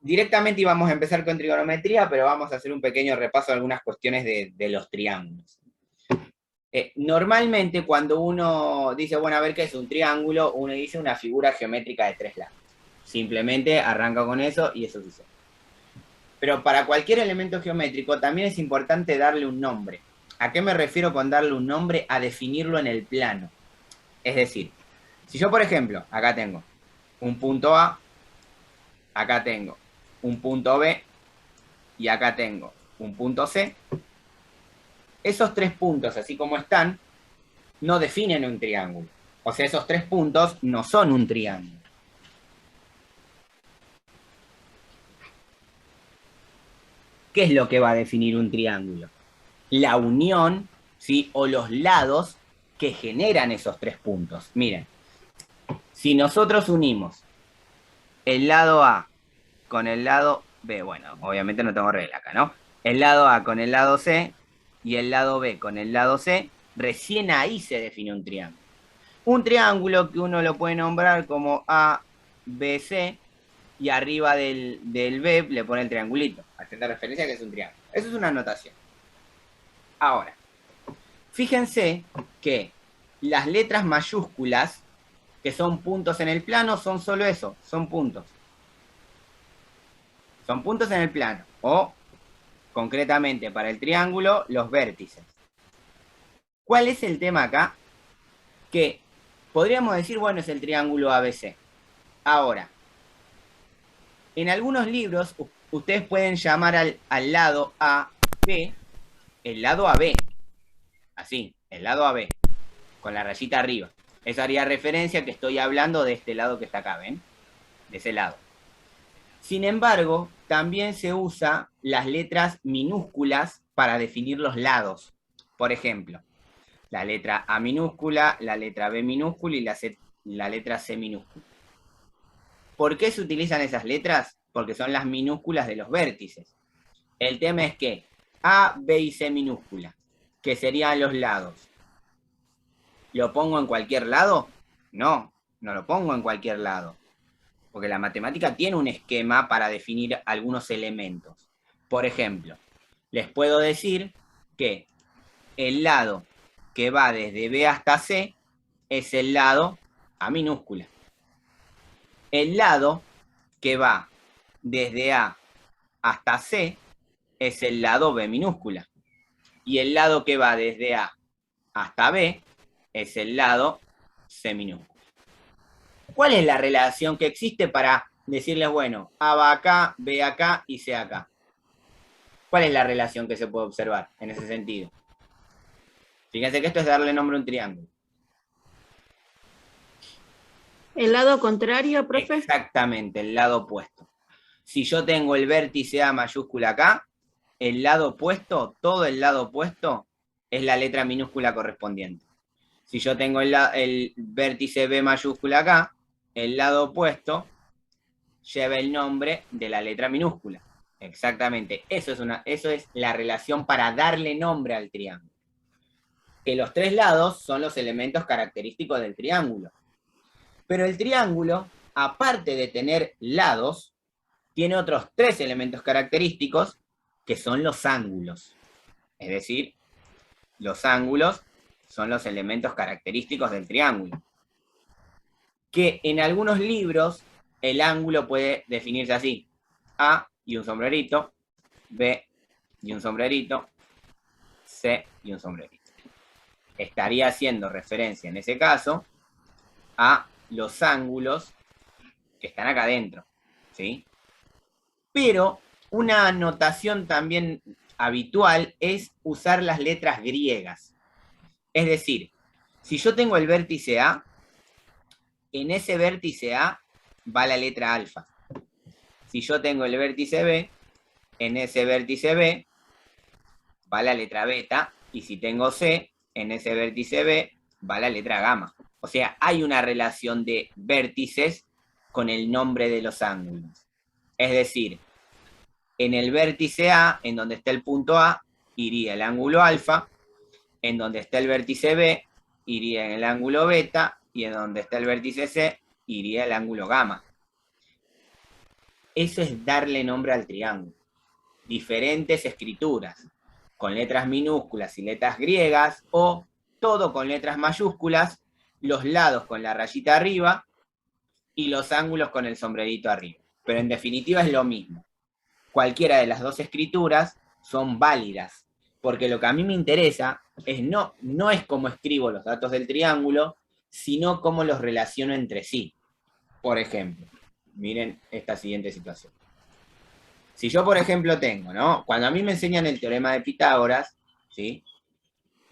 Directamente íbamos a empezar con trigonometría, pero vamos a hacer un pequeño repaso de algunas cuestiones de los triángulos. Normalmente cuando uno dice, bueno, a ver qué es un triángulo, uno dice una figura geométrica de tres lados. Simplemente arranca con eso y eso sucede. Pero para cualquier elemento geométrico también es importante darle un nombre. ¿A qué me refiero con darle un nombre? A definirlo en el plano. Es decir, si yo, por ejemplo, acá tengo un punto A, acá tengo un punto B y acá tengo un punto C, esos tres puntos, así como están, no definen un triángulo. O sea, esos tres puntos no son un triángulo. ¿Qué es lo que va a definir un triángulo? La unión, ¿sí? O los lados que generan esos tres puntos. Miren, si nosotros unimos el lado A con el lado B, bueno, obviamente no tengo regla acá, ¿no? El lado A con el lado C y el lado B con el lado C, recién ahí se define un triángulo. Un triángulo que uno lo puede nombrar como A, B, C, y arriba del B le pone el triangulito, haciendo referencia a que es un triángulo. Eso es una anotación. Ahora, fíjense que las letras mayúsculas, que son puntos en el plano, son solo eso, son puntos. Son puntos en el plano, o concretamente para el triángulo, los vértices. ¿Cuál es el tema acá? Que podríamos decir, bueno, es el triángulo ABC. Ahora, en algunos libros, ustedes pueden llamar al lado AB, el lado AB, así, el lado AB, con la rayita arriba. Eso haría referencia que estoy hablando de este lado que está acá, ¿ven? De ese lado. Sin embargo, también se usa las letras minúsculas para definir los lados. Por ejemplo, la letra A minúscula, la letra B minúscula y la letra C minúscula. ¿Por qué se utilizan esas letras? Porque son las minúsculas de los vértices. El tema es que A, B y C minúscula, que serían los lados, ¿lo pongo en cualquier lado? No, no lo pongo en cualquier lado. Porque la matemática tiene un esquema para definir algunos elementos. Por ejemplo, les puedo decir que el lado que va desde B hasta C es el lado A minúscula. El lado que va desde A hasta C es el lado B minúscula. Y el lado que va desde A hasta B es el lado C minúscula. ¿Cuál es la relación que existe para decirles, bueno, A va acá, B acá y C acá? ¿Cuál es la relación que se puede observar en ese sentido? Fíjense que esto es darle nombre a un triángulo. ¿El lado contrario, profe? Exactamente, el lado opuesto. Si yo tengo el vértice A mayúscula acá, el lado opuesto, todo el lado opuesto, es la letra minúscula correspondiente. Si yo tengo el vértice B mayúscula acá, el lado opuesto lleva el nombre de la letra minúscula. Exactamente, eso es la relación para darle nombre al triángulo. Que los tres lados son los elementos característicos del triángulo. Pero el triángulo, aparte de tener lados, tiene otros tres elementos característicos que son los ángulos. Es decir, los ángulos son los elementos característicos del triángulo. Que en algunos libros el ángulo puede definirse así: A y un sombrerito, B y un sombrerito, C y un sombrerito. Estaría haciendo referencia en ese caso a los ángulos que están acá adentro, ¿sí? Pero una notación también habitual es usar las letras griegas. Es decir, si yo tengo el vértice A, en ese vértice A va la letra alfa. Si yo tengo el vértice B, en ese vértice B va la letra beta, y si tengo C, en ese vértice B va la letra gamma. O sea, hay una relación de vértices con el nombre de los ángulos. Es decir, en el vértice A, en donde está el punto A, iría el ángulo alfa, en donde está el vértice B, iría en el ángulo beta, y en donde está el vértice C, iría el ángulo gamma. eso es darle nombre al triángulo. Diferentes escrituras, con letras minúsculas y letras griegas, o todo con letras mayúsculas, los lados con la rayita arriba y los ángulos con el sombrerito arriba. Pero en definitiva es lo mismo. Cualquiera de las dos escrituras son válidas, porque lo que a mí me interesa es no es cómo escribo los datos del triángulo, sino cómo los relaciono entre sí. Por ejemplo, miren esta siguiente situación. Si yo, por ejemplo, tengo, ¿no? Cuando a mí me enseñan el teorema de Pitágoras, ¿sí?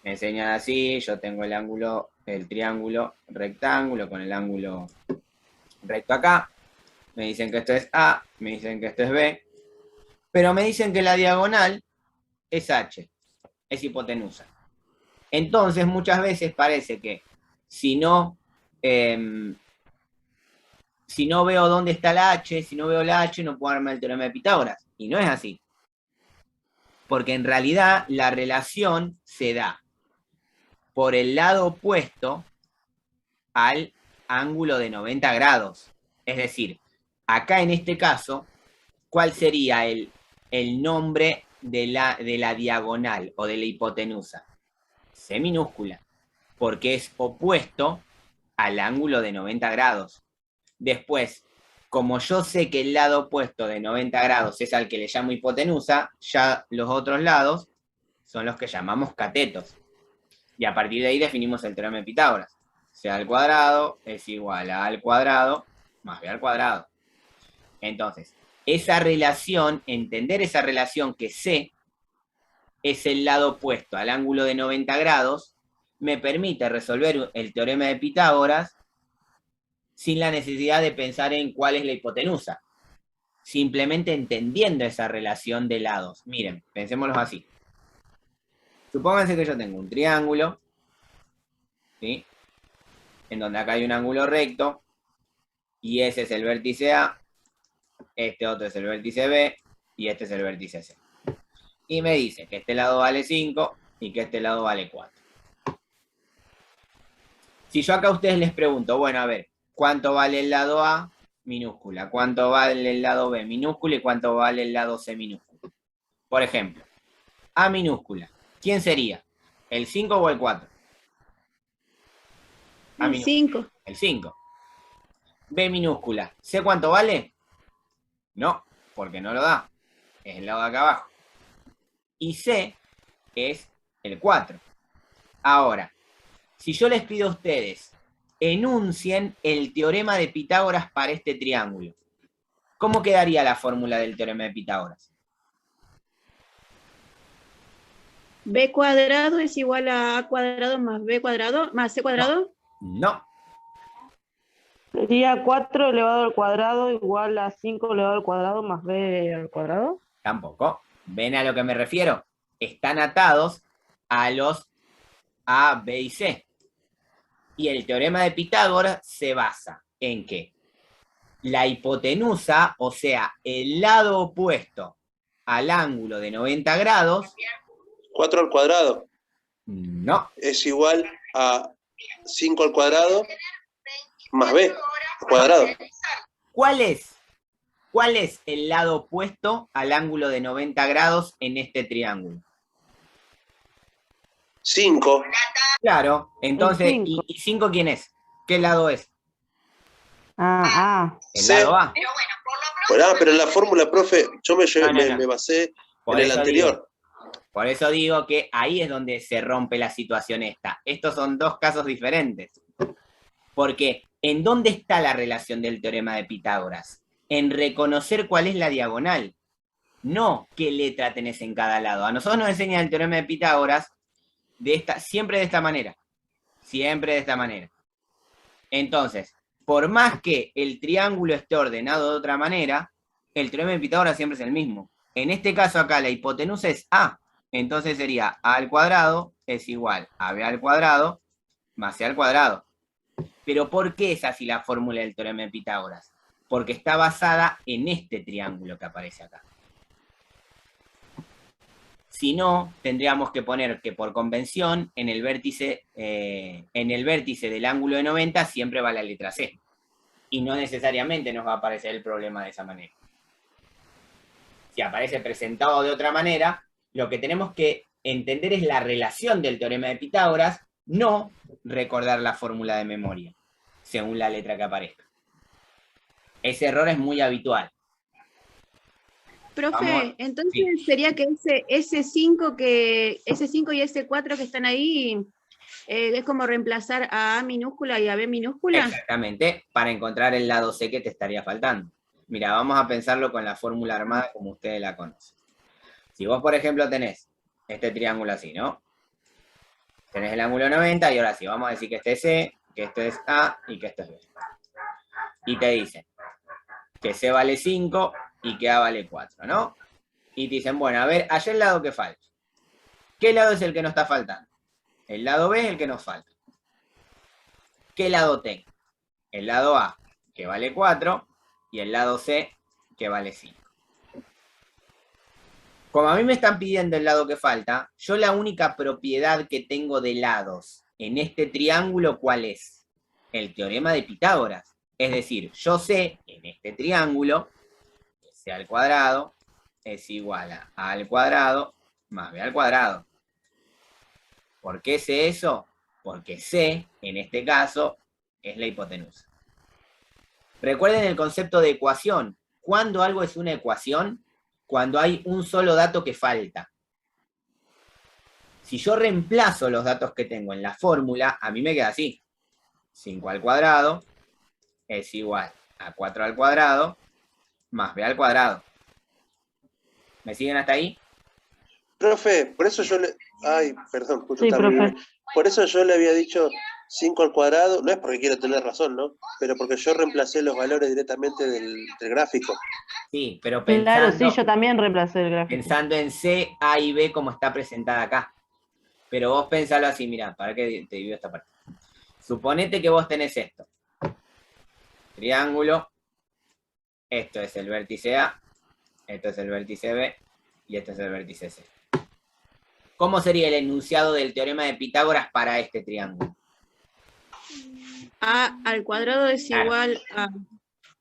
Me enseñan así, yo tengo el ángulo, el triángulo rectángulo con el ángulo recto acá. Me dicen que esto es A, me dicen que esto es B, pero me dicen que la diagonal es H, es hipotenusa. Entonces, muchas veces parece que si no veo dónde está la H, si no veo la H, no puedo armar el teorema de Pitágoras. Y no es así. Porque en realidad la relación se da por el lado opuesto al ángulo de 90 grados. Es decir, acá en este caso, ¿cuál sería el nombre de la diagonal o de la hipotenusa? C minúscula, porque es opuesto al ángulo de 90 grados. Después, como yo sé que el lado opuesto de 90 grados es al que le llamo hipotenusa, ya los otros lados son los que llamamos catetos. Y a partir de ahí definimos el teorema de Pitágoras. C al cuadrado es igual a A al cuadrado más B al cuadrado. Entonces, esa relación, entender esa relación que C es el lado opuesto al ángulo de 90 grados, me permite resolver el teorema de Pitágoras sin la necesidad de pensar en cuál es la hipotenusa. Simplemente entendiendo esa relación de lados. Miren, pensémoslo así. Supónganse que yo tengo un triángulo, ¿sí? En donde acá hay un ángulo recto, y ese es el vértice A, este otro es el vértice B, y este es el vértice C. Y me dice que este lado vale 5 y que este lado vale 4. Si yo acá a ustedes les pregunto, bueno, a ver, ¿cuánto vale el lado A? Minúscula. ¿Cuánto vale el lado B? Minúscula. ¿Y cuánto vale el lado C? Minúscula. Por ejemplo, A minúscula. ¿Quién sería? ¿El 5 o el 4? El 5. El 5. B minúscula. ¿C cuánto vale? No, porque no lo da. Es el lado de acá abajo. Y C es el 4. Ahora, si yo les pido a ustedes, enuncien el teorema de Pitágoras para este triángulo, ¿cómo quedaría la fórmula del teorema de Pitágoras? B cuadrado es igual a A cuadrado más B cuadrado más C cuadrado. No. Sería 4 elevado al cuadrado igual a 5 elevado al cuadrado más B al cuadrado. Tampoco. ¿Ven a lo que me refiero? Están atados a los A, B y C. Y el teorema de Pitágoras se basa en que la hipotenusa, o sea, el lado opuesto al ángulo de 90 grados... 4 al cuadrado. No. Es igual a 5 al cuadrado más B al cuadrado. ¿Cuál es el lado opuesto al ángulo de 90 grados en este triángulo? 5. Claro, entonces, El cinco. ¿y 5 quién es? ¿Qué lado es? El C. lado A. Bueno, pero en la fórmula, profe, yo me No. basé Por en el eso anterior. Por eso digo que ahí es donde se rompe la situación esta. Estos son dos casos diferentes. Porque, ¿en dónde está la relación del teorema de Pitágoras? En reconocer cuál es la diagonal. No qué letra tenés en cada lado. A nosotros nos enseña el teorema de Pitágoras siempre de esta manera. Siempre de esta manera. Entonces, por más que el triángulo esté ordenado de otra manera, el teorema de Pitágoras siempre es el mismo. En este caso acá la hipotenusa es A. Entonces sería A al cuadrado es igual a B al cuadrado más C al cuadrado. Pero ¿por qué es así la fórmula del teorema de Pitágoras? Porque está basada en este triángulo que aparece acá. Si no, tendríamos que poner que por convención en el vértice del ángulo de 90 siempre va la letra C. Y no necesariamente nos va a aparecer el problema de esa manera. si aparece presentado de otra manera, lo que tenemos que entender es la relación del teorema de Pitágoras, no recordar la fórmula de memoria, según la letra que aparezca. Ese error es muy habitual. Profe, Vamos, entonces sí. sería que ese 5 y ese 4 que están ahí es como reemplazar a A minúscula y a B minúscula. Exactamente, para encontrar el lado C que te estaría faltando. Mira, vamos a pensarlo con la fórmula armada como ustedes la conocen. Si vos, por ejemplo, tenés este triángulo así, ¿no? Tenés el ángulo 90 y ahora sí, vamos a decir que este es C, que esto es A y que esto es B. Y te dicen que C vale 5 y que A vale 4, ¿no? Y te dicen, bueno, a ver, allá el lado que falta. ¿Qué lado es el que nos está faltando? El lado B es el que nos falta. ¿Qué lado tengo? El lado A, que vale 4, y el lado C, que vale 5. Como a mí me están pidiendo el lado que falta, yo la única propiedad que tengo de lados en este triángulo, ¿cuál es? El teorema de Pitágoras. Es decir, yo sé en este triángulo que C al cuadrado es igual a A al cuadrado más B al cuadrado. ¿Por qué sé eso? Porque C, en este caso, es la hipotenusa. Recuerden el concepto de ecuación. ¿Cuándo algo es una ecuación? Cuando hay un solo dato que falta. Si yo reemplazo los datos que tengo en la fórmula, a mí me queda así. 5 al cuadrado es igual a 4 al cuadrado más B al cuadrado. ¿Me siguen hasta ahí? Profe, por eso yo le... Ay, perdón, justo Sí, estaba profe. bien. Por eso yo le había dicho 5 al cuadrado, no es porque quiero tener razón, ¿no? Pero porque yo reemplacé los valores directamente del gráfico. Sí, pero Claro, pensando, sí, yo también reemplacé el gráfico. pensando en C, A y B como está presentada acá. Pero vos pensalo así, mirá, para que te divido esta parte. Suponete que vos tenés esto. Triángulo. Esto es el vértice A. Esto es el vértice B. Y esto es el vértice C. ¿Cómo sería el enunciado del teorema de Pitágoras para este triángulo? A al cuadrado es Claro. igual a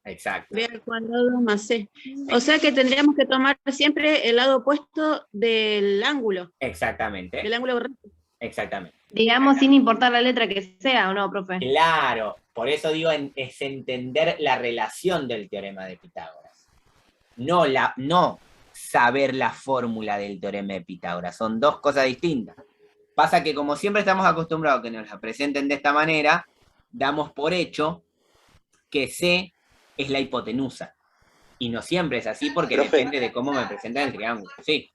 Exacto. B al cuadrado más C. O sea que tendríamos que tomar siempre el lado opuesto del ángulo Exactamente. recto. Exactamente. Digamos, sin importar la letra que sea, ¿o no, profe? Claro. Por eso digo, es entender la relación del teorema de Pitágoras. No saber la fórmula del teorema de Pitágoras. Son dos cosas distintas. Pasa que como siempre estamos acostumbrados a que nos la presenten de esta manera, damos por hecho que C es la hipotenusa. Y no siempre es así porque Profe. depende de cómo me presentan el triángulo. Sí.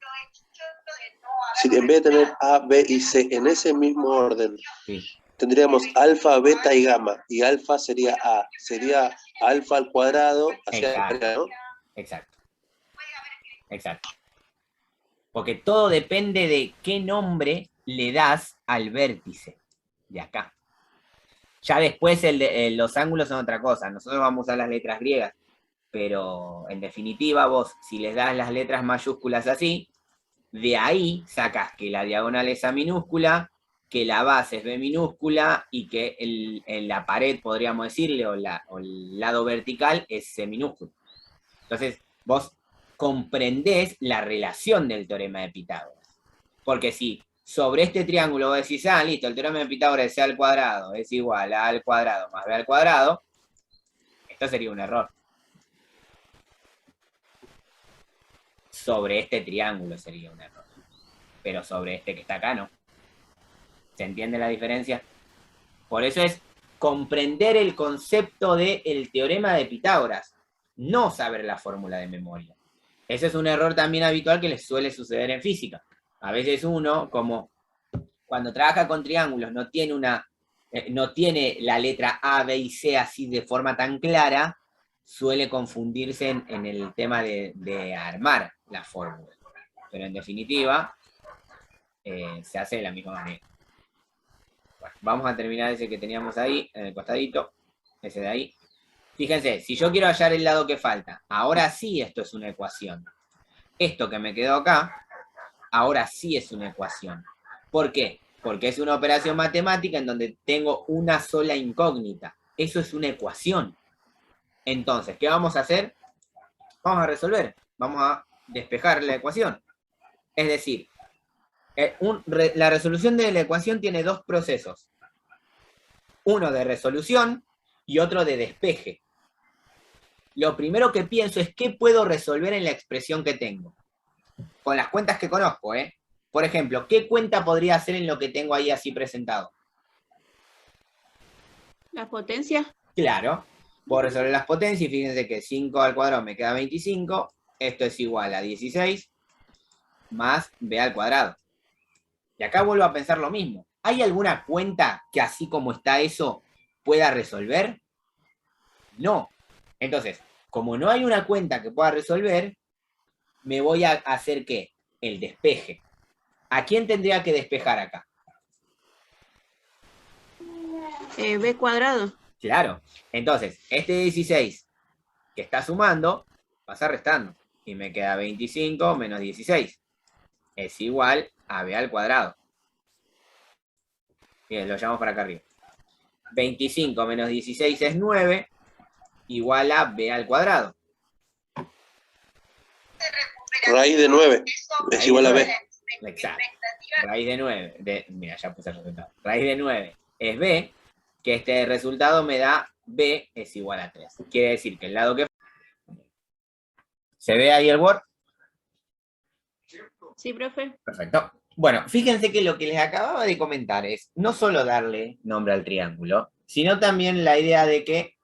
Si en vez de tener A, B y C en ese mismo orden, Sí. tendríamos alfa, beta y gamma. Y alfa sería A. Sería alfa al cuadrado hacia Exacto. arriba, ¿no? Exacto. Exacto. Porque todo depende de qué nombre le das al vértice de acá. Ya después los ángulos son otra cosa. Nosotros vamos a usar las letras griegas. Pero en definitiva vos, si les das las letras mayúsculas así, de ahí sacás que la diagonal es A minúscula, que la base es B minúscula y que la pared, podríamos decirle, o el lado vertical es C minúscula. Entonces, vos comprendés la relación del teorema de Pitágoras. Porque si sobre este triángulo vos decís, listo, el teorema de Pitágoras es C al cuadrado es igual a A al cuadrado más B al cuadrado, esto sería un error. Sobre este triángulo sería un error. Pero sobre este que está acá no. ¿Se entiende la diferencia? Por eso es comprender el concepto del teorema de Pitágoras, no saber la fórmula de memoria. Ese es un error también habitual que les suele suceder en física. A veces uno, como cuando trabaja con triángulos, no tiene la letra A, B y C así de forma tan clara, suele confundirse en el tema de armar la fórmula. Pero en definitiva, se hace de la misma manera. Bueno, vamos a terminar ese que teníamos ahí, en el costadito, ese de ahí. Fíjense, si yo quiero hallar el lado que falta, ahora sí esto es una ecuación. Esto que me quedó acá, ahora sí es una ecuación. ¿Por qué? Porque es una operación matemática en donde tengo una sola incógnita. Eso es una ecuación. Entonces, ¿qué vamos a hacer? Vamos a resolver. Vamos a despejar la ecuación. Es decir, la resolución de la ecuación tiene dos procesos. Uno de resolución y otro de despeje. Lo primero que pienso es qué puedo resolver en la expresión que tengo. Con las cuentas que conozco, ¿eh? Por ejemplo, ¿qué cuenta podría hacer en lo que tengo ahí así presentado? ¿Las potencias? Claro, puedo resolver las potencias y fíjense que 5 al cuadrado me queda 25. Esto es igual a 16 más b al cuadrado. Y acá vuelvo a pensar lo mismo. ¿Hay alguna cuenta que así como está eso pueda resolver? No. Entonces, como no hay una cuenta que pueda resolver, me voy a hacer ¿qué? El despeje. ¿A quién tendría que despejar acá? B cuadrado. Claro. Entonces, este 16 que está sumando, pasa restando. Y me queda 25 menos 16. Es igual a b al cuadrado. Bien, lo llevamos para acá arriba. 25 menos 16 es 9, igual a b al cuadrado. Raíz de 9 es igual a b. Exacto. Raíz de 9. Mira, ya puse el resultado. Raíz de 9 es b, que este resultado me da b es igual a 3. Quiere decir que el lado que... ¿Se ve ahí el Word? Sí, profe. Perfecto. Bueno, fíjense que lo que les acababa de comentar es no solo darle nombre al triángulo, sino también la idea de que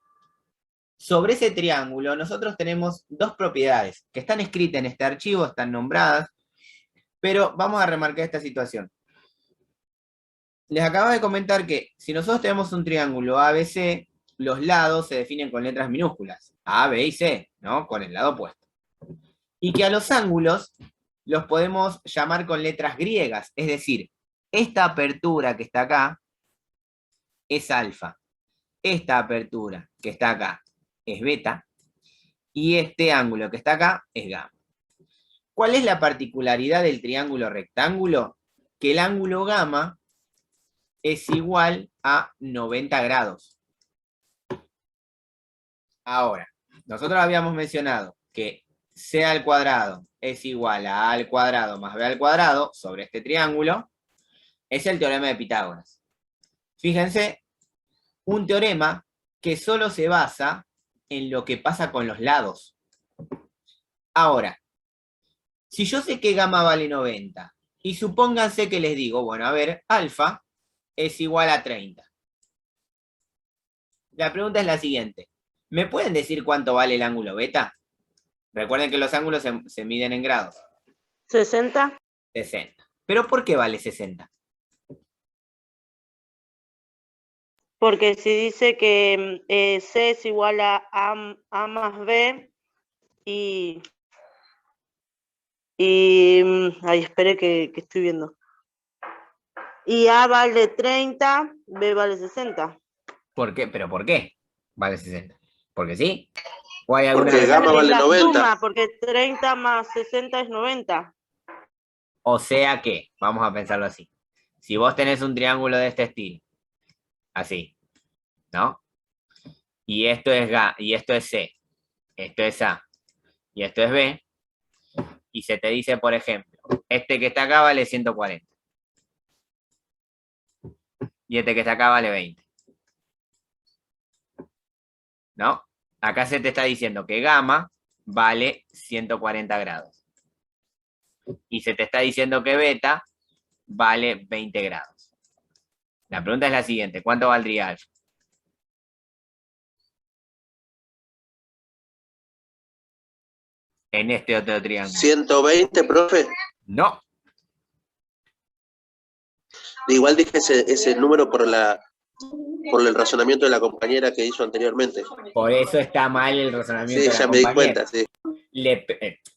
sobre ese triángulo nosotros tenemos dos propiedades que están escritas en este archivo, están nombradas, pero vamos a remarcar esta situación. Les acabo de comentar que si nosotros tenemos un triángulo ABC, los lados se definen con letras minúsculas, A, B y C, ¿no? Con el lado opuesto. Y que a los ángulos los podemos llamar con letras griegas, es decir, esta apertura que está acá es alfa, esta apertura que está acá es beta, y este ángulo que está acá es gamma. ¿Cuál es la particularidad del triángulo rectángulo? Que el ángulo gamma es igual a 90 grados. Ahora, nosotros habíamos mencionado que c al cuadrado es igual a al cuadrado más b al cuadrado sobre este triángulo. Es el teorema de Pitágoras. Fíjense, un teorema que solo se basa en lo que pasa con los lados. Ahora, si yo sé que gamma vale 90, y supónganse que les digo, bueno, a ver, alfa es igual a 30. La pregunta es la siguiente. ¿Me pueden decir cuánto vale el ángulo beta? Recuerden que los ángulos se miden en grados. 60. 60. ¿Pero por qué vale 60? Porque si dice que C es igual a A más B y ay, espere que estoy viendo. Y A vale 30, B vale 60. ¿Por qué? ¿Pero por qué vale 60? ¿Porque sí? ¿O hay alguna Porque gamma vale La 90. suma, porque 30 más 60 es 90. O sea que, vamos a pensarlo así. Si vos tenés un triángulo de este estilo, así, ¿no? Y esto es C, esto es A, y esto es B, y se te dice, por ejemplo, este que está acá vale 140. Y este que está acá vale 20. ¿No? Acá se te está diciendo que gamma vale 140 grados. Y se te está diciendo que beta vale 20 grados. La pregunta es la siguiente, ¿cuánto valdría alfa? En este otro triángulo. 120, profe. No. Igual dije ese número por el razonamiento de la compañera que hizo anteriormente. Por eso está mal el razonamiento Sí, de la ya me di compañera. cuenta, sí.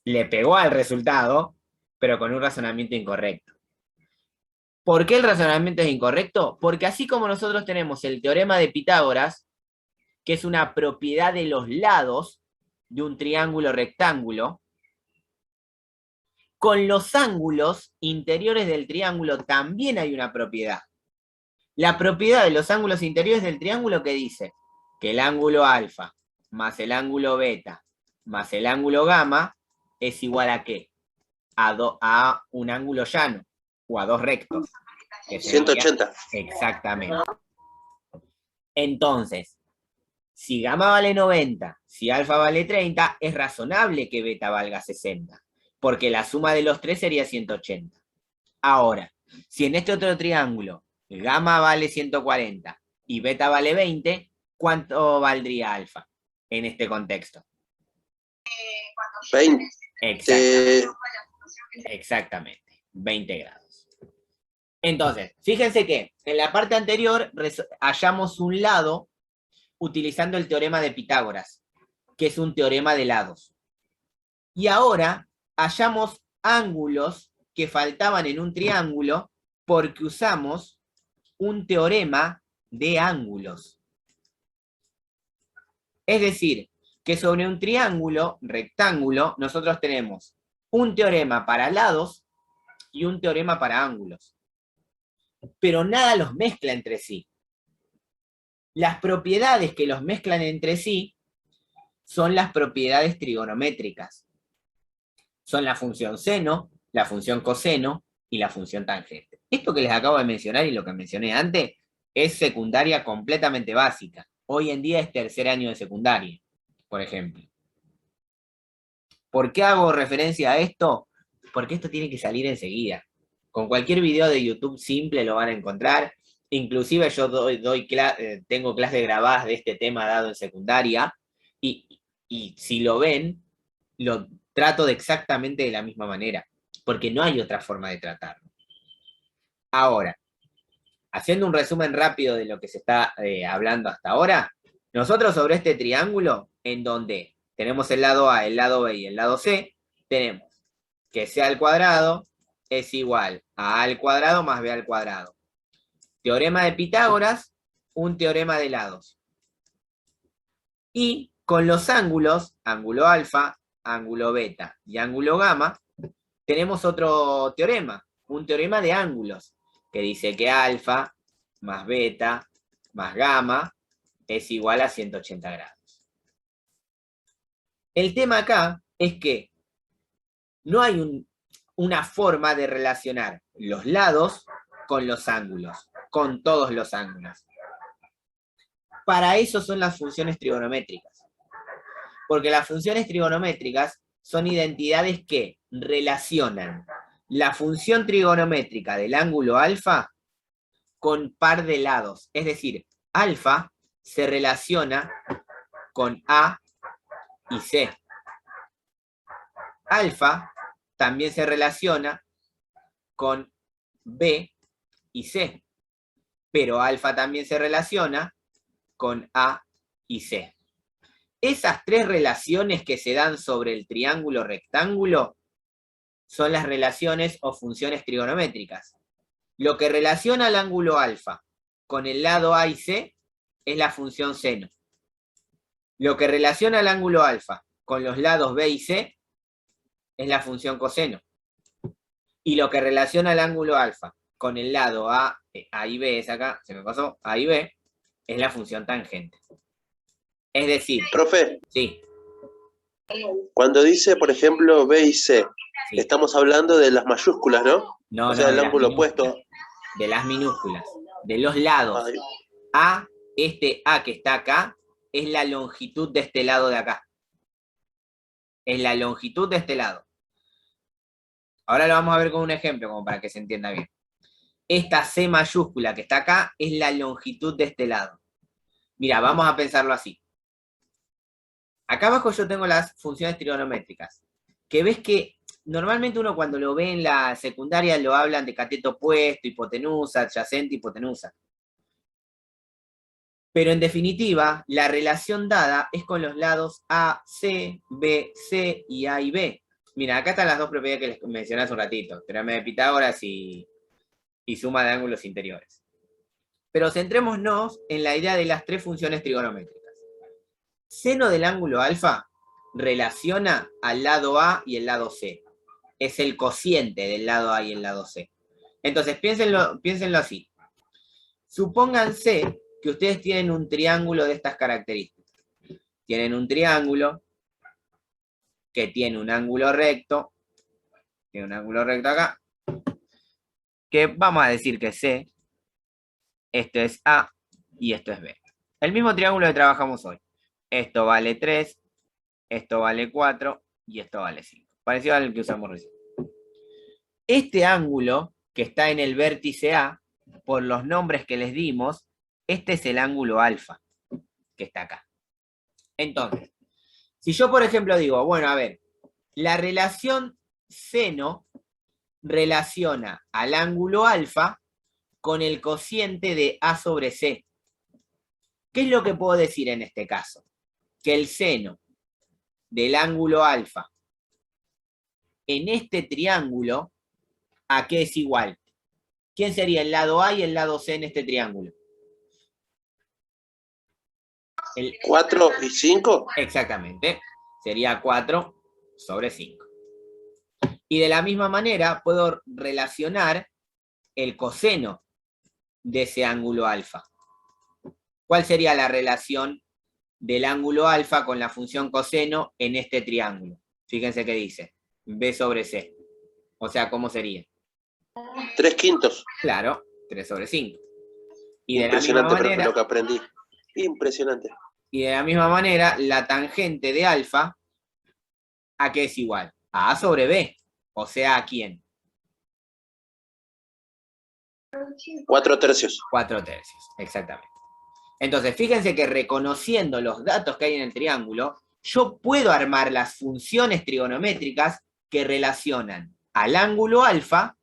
Le pegó al resultado, pero con un razonamiento incorrecto. ¿Por qué el razonamiento es incorrecto? Porque así como nosotros tenemos el teorema de Pitágoras, que es una propiedad de los lados de un triángulo rectángulo, con los ángulos interiores del triángulo también hay una propiedad. La propiedad de los ángulos interiores del triángulo que dice que el ángulo alfa más el ángulo beta más el ángulo gamma es igual a ¿qué? A un ángulo llano, o a dos rectos. Que sería- 180. Exactamente. Entonces, si gamma vale 90, si alfa vale 30, es razonable que beta valga 60, porque la suma de los tres sería 180. Ahora, si en este otro triángulo gamma vale 140 y beta vale 20, ¿cuánto valdría alfa en este contexto? 20. Exactamente, 20 grados. Entonces, fíjense que en la parte anterior hallamos un lado utilizando el teorema de Pitágoras, que es un teorema de lados. Y ahora hallamos ángulos que faltaban en un triángulo porque usamos un teorema de ángulos. Es decir, que sobre un triángulo rectángulo nosotros tenemos un teorema para lados y un teorema para ángulos. Pero nada los mezcla entre sí. Las propiedades que los mezclan entre sí son las propiedades trigonométricas. Son la función seno, la función coseno y la función tangente. Esto que les acabo de mencionar y lo que mencioné antes es secundaria completamente básica. Hoy en día es tercer año de secundaria, por ejemplo. ¿Por qué hago referencia a esto? Porque esto tiene que salir enseguida. Con cualquier video de YouTube simple lo van a encontrar. Inclusive yo tengo clases grabadas de este tema dado en secundaria y si lo ven, lo trato exactamente de la misma manera, porque no hay otra forma de tratarlo. Ahora, haciendo un resumen rápido de lo que se está hablando hasta ahora, nosotros sobre este triángulo, en donde tenemos el lado A, el lado B y el lado C, tenemos que C al cuadrado es igual a al cuadrado más B al cuadrado. Teorema de Pitágoras, un teorema de lados. Y con los ángulos, ángulo alfa, ángulo beta y ángulo gamma, tenemos otro teorema, un teorema de ángulos, que dice que alfa más beta más gamma es igual a 180 grados. El tema acá es que no hay una forma de relacionar los lados con los ángulos, con todos los ángulos. Para eso son las funciones trigonométricas. Porque las funciones trigonométricas son identidades que relacionan la función trigonométrica del ángulo alfa con par de lados. Es decir, alfa se relaciona con A y C. Alfa también se relaciona con B y C. Pero alfa también se relaciona con A y C. Esas tres relaciones que se dan sobre el triángulo rectángulo son las relaciones o funciones trigonométricas. Lo que relaciona el ángulo alfa con el lado A y C es la función seno. Lo que relaciona el ángulo alfa con los lados B y C es la función coseno. Y lo que relaciona el ángulo alfa con el lado A y B, es acá, se me pasó, A y B, es la función tangente. Es decir, Profe, sí, cuando dice, por ejemplo, B y C, sí. estamos hablando de las mayúsculas, ¿no? No, o sea, no, el de las ángulo minúsculas, opuesto. de las minúsculas, de los lados. Ay, A, este A que está acá, es la longitud de este lado de acá. Es la longitud de este lado. Ahora lo vamos a ver con un ejemplo, como para que se entienda bien. Esta C mayúscula que está acá es la longitud de este lado. Mira, vamos a pensarlo así. Acá abajo yo tengo las funciones trigonométricas, que ves que normalmente uno cuando lo ve en la secundaria lo hablan de cateto opuesto, hipotenusa, adyacente, hipotenusa. Pero en definitiva, la relación dada es con los lados A, C, B, C y A y B. Mira, acá están las dos propiedades que les mencioné hace un ratito, teorema de Pitágoras y suma de ángulos interiores. Pero centrémonos en la idea de las tres funciones trigonométricas. Seno del ángulo alfa relaciona al lado A y el lado C. Es el cociente del lado A y el lado C. Entonces, piénsenlo así. Supónganse que ustedes tienen un triángulo de estas características. Tienen un triángulo que tiene un ángulo recto, acá, que vamos a decir que es C, esto es A y esto es B. El mismo triángulo que trabajamos hoy. Esto vale 3, esto vale 4 y esto vale 5. Parecido al que usamos recién. Este ángulo que está en el vértice A, por los nombres que les dimos, este es el ángulo alfa, que está acá. Entonces, si yo, por ejemplo, digo, bueno, a ver, la relación seno relaciona al ángulo alfa con el cociente de A sobre C. ¿Qué es lo que puedo decir en este caso? Que el seno del ángulo alfa en este triángulo, ¿a qué es igual? ¿Quién sería el lado A y el lado C en este triángulo? 4 y 5. Exactamente. Sería 4 sobre 5. Y de la misma manera puedo relacionar el coseno de ese ángulo alfa. ¿Cuál sería la relación del ángulo alfa con la función coseno en este triángulo? Fíjense que dice B sobre C. O sea, ¿cómo sería? 3/5. Claro, 3 sobre 5. Y de la misma Impresionante, profe, manera, lo que aprendí. Impresionante. y de la misma manera, la tangente de alfa, ¿a qué es igual? A sobre B. O sea, ¿a quién? 4/3. 4/3, exactamente. Entonces, fíjense que reconociendo los datos que hay en el triángulo, yo puedo armar las funciones trigonométricas que relacionan al ángulo alfa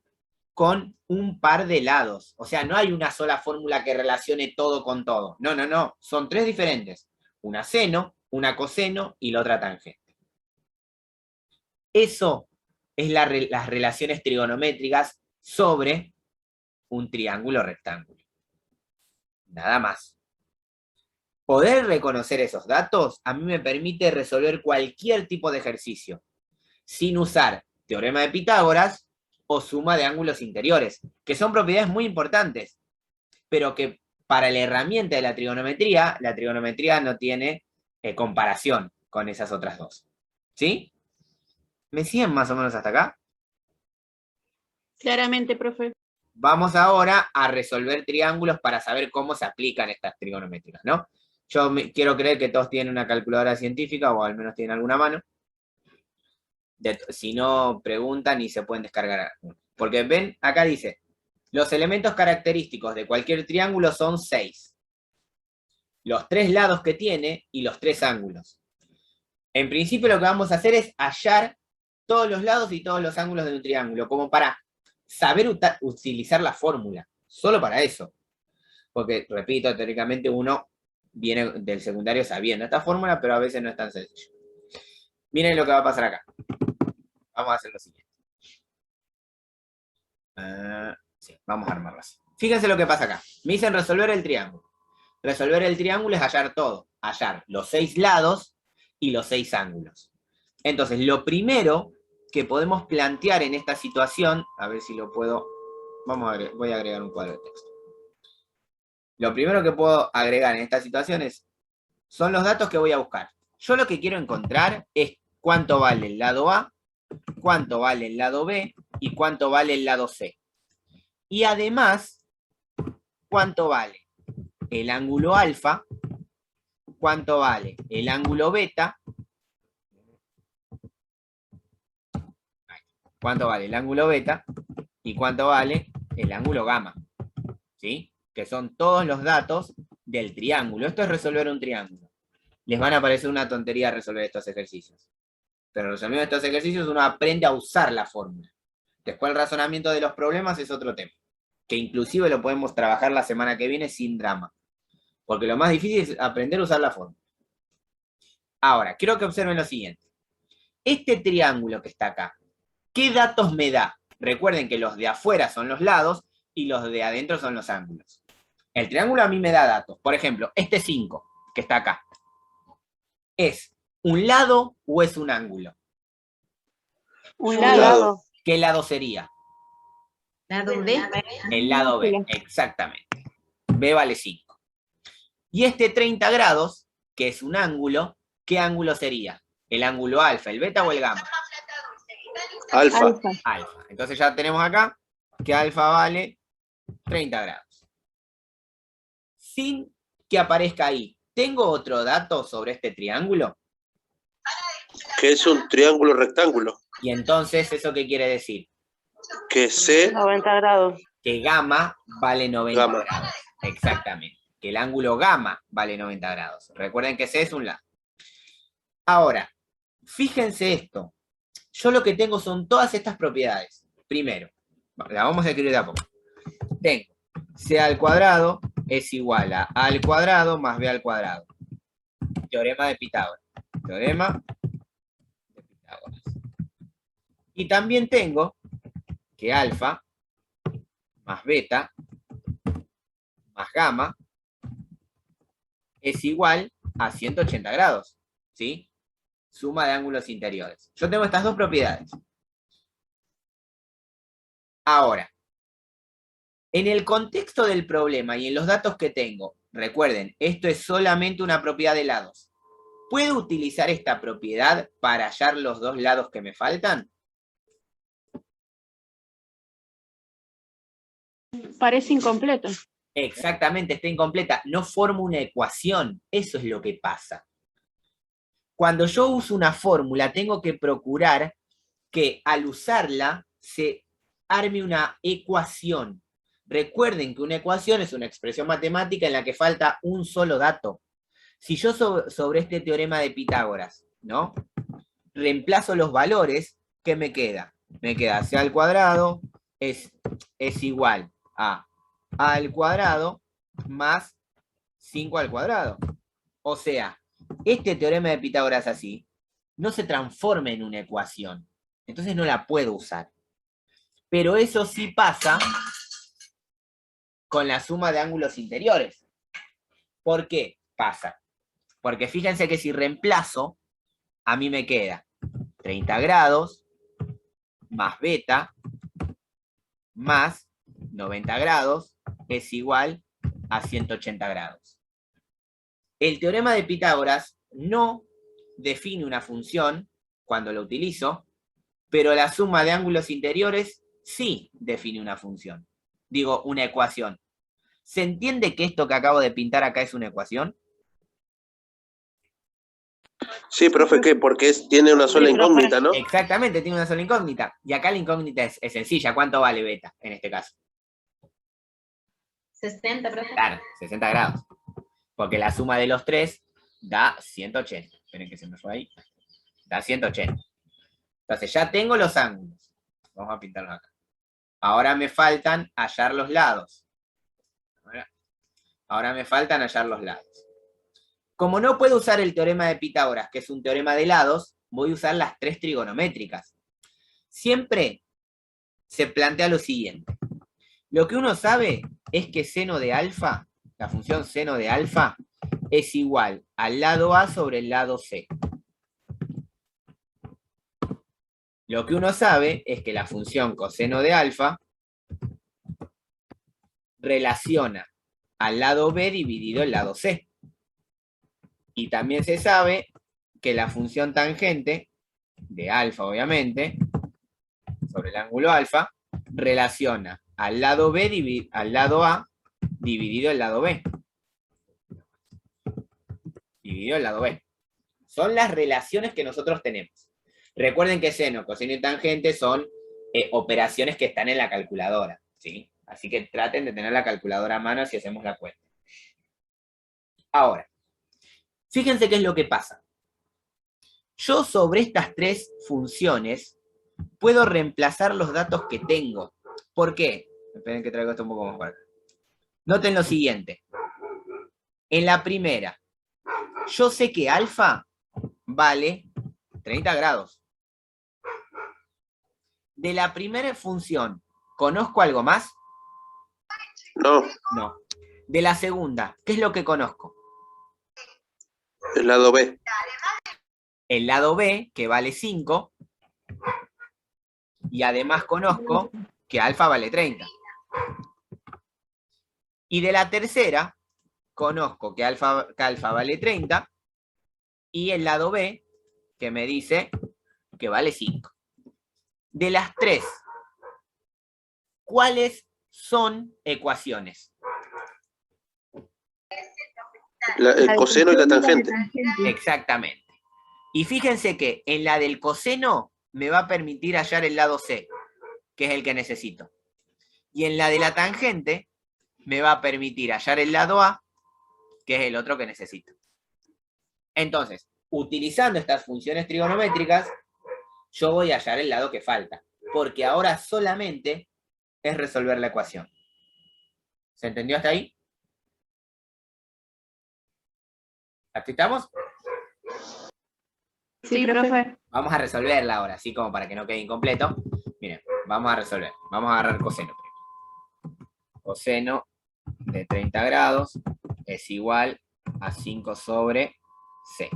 con un par de lados. O sea, no hay una sola fórmula que relacione todo con todo. No, no, no. Son tres diferentes. Una seno, una coseno y la otra tangente. Eso es las relaciones trigonométricas sobre un triángulo rectángulo. Nada más. Poder reconocer esos datos a mí me permite resolver cualquier tipo de ejercicio, sin usar teorema de Pitágoras o suma de ángulos interiores, que son propiedades muy importantes, pero que para la herramienta de la trigonometría no tiene comparación con esas otras dos. ¿Sí? ¿Me siguen más o menos hasta acá? Claramente, profe. Vamos ahora a resolver triángulos para saber cómo se aplican estas trigonométricas, ¿no? Yo quiero creer que todos tienen una calculadora científica, o al menos tienen alguna mano. Si no, preguntan y se pueden descargar. Porque ven, acá dice, los elementos característicos de cualquier triángulo son 6. Los 3 lados que tiene y los 3 ángulos. En principio lo que vamos a hacer es hallar todos los lados y todos los ángulos de un triángulo, como para saber utilizar la fórmula. Solo para eso. Porque, repito, teóricamente uno viene del secundario sabiendo esta fórmula, pero a veces no es tan sencillo. Miren lo que va a pasar acá. Vamos a hacer lo siguiente. Sí, vamos a armarlo así. Fíjense lo que pasa acá. Me dicen resolver el triángulo. Resolver el triángulo es hallar todo. Hallar los 6 lados y los 6 ángulos. Entonces, lo primero que podemos plantear en esta situación, a ver si lo puedo... voy a agregar un cuadro de texto. Lo primero que puedo agregar en esta situación son los datos que voy a buscar. Yo lo que quiero encontrar es cuánto vale el lado A, cuánto vale el lado B y cuánto vale el lado C. Y además, cuánto vale el ángulo alfa, cuánto vale el ángulo beta, cuánto vale el ángulo beta y cuánto vale el ángulo gamma. ¿Sí? Que son todos los datos del triángulo. Esto es resolver un triángulo. Les van a parecer una tontería resolver estos ejercicios. Pero resolviendo estos ejercicios uno aprende a usar la fórmula. Después el razonamiento de los problemas es otro tema. Que inclusive lo podemos trabajar la semana que viene sin drama. Porque lo más difícil es aprender a usar la fórmula. Ahora, quiero que observen lo siguiente. Este triángulo que está acá, ¿qué datos me da? Recuerden que los de afuera son los lados y los de adentro son los ángulos. El triángulo a mí me da datos. Por ejemplo, este 5, que está acá. ¿Es un lado o es un ángulo? Un lado. ¿Qué lado sería? Lado B. El lado B, exactamente. B vale 5. Y este 30 grados, que es un ángulo, ¿qué ángulo sería? ¿El ángulo alfa, el beta o el gamma? Alfa. Alfa. Alfa. Entonces ya tenemos acá que alfa vale 30 grados. Sin que aparezca ahí, ¿tengo otro dato sobre este triángulo? Que es un triángulo rectángulo. Y entonces, ¿eso qué quiere decir? Que C, 90 grados. Que gamma vale 90 Gamma. grados. Exactamente. Que el ángulo gamma vale 90 grados. Recuerden que C es un lado. Ahora, fíjense esto. Yo lo que tengo son todas estas propiedades. Primero, la vamos a escribir de a poco. Tengo C al cuadrado es igual a al cuadrado más B al cuadrado. Teorema de Pitágoras. Teorema de Pitágoras. Y también tengo que alfa más beta más gamma es igual a 180 grados. ¿Sí? Suma de ángulos interiores. Yo tengo estas dos propiedades. Ahora, en el contexto del problema y en los datos que tengo, recuerden, esto es solamente una propiedad de lados. ¿Puedo utilizar esta propiedad para hallar los dos lados que me faltan? Parece incompleto. Exactamente, está incompleta. No formo una ecuación. Eso es lo que pasa. Cuando yo uso una fórmula, tengo que procurar que al usarla se arme una ecuación. Recuerden que una ecuación es una expresión matemática en la que falta un solo dato. Si yo sobre este teorema de Pitágoras, ¿no? Reemplazo los valores, ¿qué me queda? Me queda C al cuadrado es igual a al cuadrado más 5 al cuadrado. O sea, este teorema de Pitágoras así no se transforma en una ecuación. Entonces no la puedo usar. Pero eso sí pasa con la suma de ángulos interiores. ¿Por qué pasa? Porque fíjense que si reemplazo, a mí me queda 30 grados más beta más 90 grados es igual a 180 grados. El teorema de Pitágoras no define una función cuando lo utilizo, pero la suma de ángulos interiores sí define una función. Digo, una ecuación. ¿Se entiende que esto que acabo de pintar acá es una ecuación? Sí, profe, ¿qué? Porque tiene una sola Sí, profe. incógnita, ¿no? Exactamente, tiene una sola incógnita. Y acá la incógnita es sencilla. ¿Cuánto vale beta en este caso? 60, profe. Claro, 60 grados. Porque la suma de los tres da 180. Esperen que se me fue ahí. Da 180. Entonces ya tengo los ángulos. Vamos a pintarlos acá. Ahora me faltan hallar los lados. Ahora me faltan hallar los lados. Como no puedo usar el teorema de Pitágoras, que es un teorema de lados, voy a usar las tres trigonométricas. Siempre se plantea lo siguiente. Lo que uno sabe es que seno de alfa, la función seno de alfa, es igual al lado A sobre el lado C. Lo que uno sabe es que la función coseno de alfa relaciona al lado B dividido el lado C. Y también se sabe que la función tangente de alfa, obviamente, sobre el ángulo alfa, relaciona al lado B al lado A dividido el lado B. Dividido el lado B. Son las relaciones que nosotros tenemos. Recuerden que seno, coseno y tangente son operaciones que están en la calculadora, ¿sí? Así que traten de tener la calculadora a mano si hacemos la cuenta. Ahora, fíjense qué es lo que pasa. Yo sobre estas tres funciones puedo reemplazar los datos que tengo. ¿Por qué? Esperen que traigo esto un poco más para acá. Noten lo siguiente. En la primera, yo sé que alfa vale 30 grados. De la primera función, ¿conozco algo más? No, No. De la segunda, ¿qué es lo que conozco? el lado B. El lado B, que vale 5, y además conozco que alfa vale 30. Y de la tercera, conozco que alfa vale 30, y el lado B que me dice que vale 5. De las 3, ¿cuáles son ecuaciones? El coseno y la tangente. Exactamente. Y fíjense que en la del coseno me va a permitir hallar el lado C, que es el que necesito. Y en la de la tangente me va a permitir hallar el lado A, que es el otro que necesito. Entonces, utilizando estas funciones trigonométricas, yo voy a hallar el lado que falta, porque ahora solamente es resolver la ecuación. ¿Se entendió hasta ahí? ¿Aquí estamos? Sí, profe. Vamos a resolverla ahora, así como para que no quede incompleto. Miren, vamos a resolver. Vamos a agarrar coseno primero. Coseno de 30 grados es igual a 5 sobre C.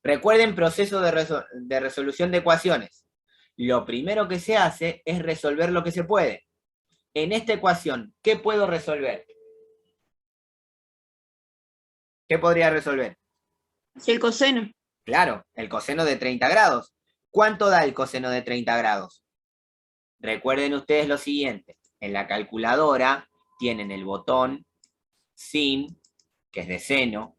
Recuerden proceso de resolución de ecuaciones. Lo primero que se hace es resolver lo que se puede. En esta ecuación, ¿qué puedo resolver? ¿Qué podría resolver? El coseno. Claro, el coseno de 30 grados. ¿Cuánto da el coseno de 30 grados? Recuerden ustedes lo siguiente. En la calculadora tienen el botón sin, que es de seno,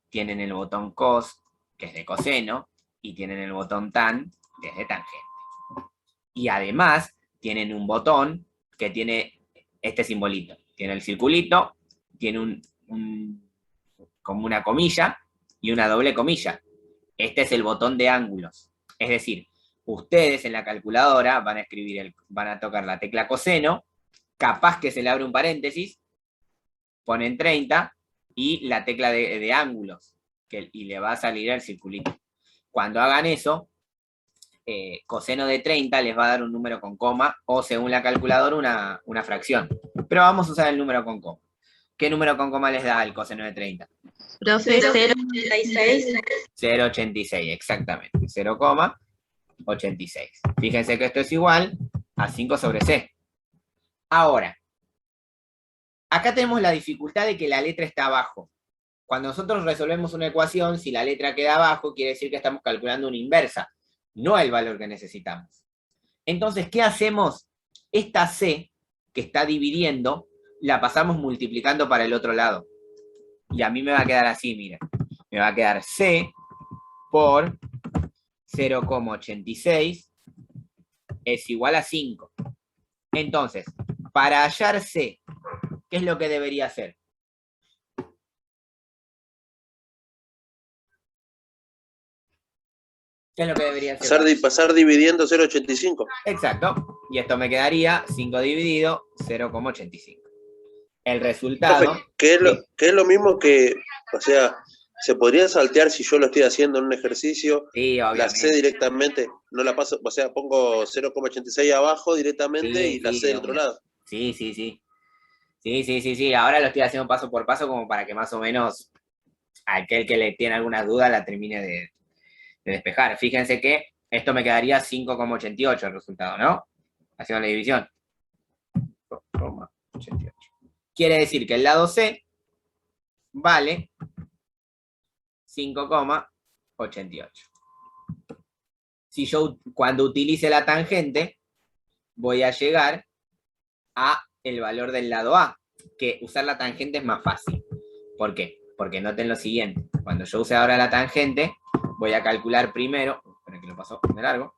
tienen el botón cos, que es de coseno, y tienen el botón tan, que es de tangente. Y además tienen un botón que tiene este simbolito. Tiene el circulito, tiene como una comilla y una doble comilla. Este es el botón de ángulos. Es decir, ustedes en la calculadora van a tocar la tecla coseno, capaz que se le abre un paréntesis, ponen 30 y la tecla de ángulos, y le va a salir el circulito. Cuando hagan eso, coseno de 30 les va a dar un número con coma, o según la calculadora una fracción. Pero vamos a usar el número con coma. ¿Qué número con coma les da el coseno de 30? Profe, 0,86. 0,86, exactamente. 0,86. Fíjense que esto es igual a 5 sobre C. Ahora, acá tenemos la dificultad de que la letra está abajo. Cuando nosotros resolvemos una ecuación, si la letra queda abajo, quiere decir que estamos calculando una inversa, no el valor que necesitamos. Entonces, ¿qué hacemos? Esta C, que está dividiendo, la pasamos multiplicando para el otro lado. Y a mí me va a quedar así, miren. Me va a quedar C por 0,86 es igual a 5. Entonces, para hallar C, ¿qué es lo que debería hacer? ¿Qué es lo que debería hacer? Pasar dividiendo 0,85. Exacto. Y esto me quedaría 5 dividido 0,85. El resultado... ¿Qué es lo mismo que, o sea, se podría saltear si yo lo estoy haciendo en un ejercicio? Sí, la C directamente, no la paso, o sea, pongo 0,86 abajo directamente y la C del otro lado. Sí. Sí. Ahora lo estoy haciendo paso por paso como para que más o menos aquel que le tiene algunas dudas la termine de despejar. Fíjense que esto me quedaría 5,88 el resultado, ¿no? Haciendo la división. 5,88. Quiere decir que el lado C vale 5,88. Si yo cuando utilice la tangente voy a llegar a el valor del lado A, que usar la tangente es más fácil. ¿Por qué? Porque noten lo siguiente. Cuando yo use ahora la tangente, voy a calcular primero, esperen que lo paso de largo,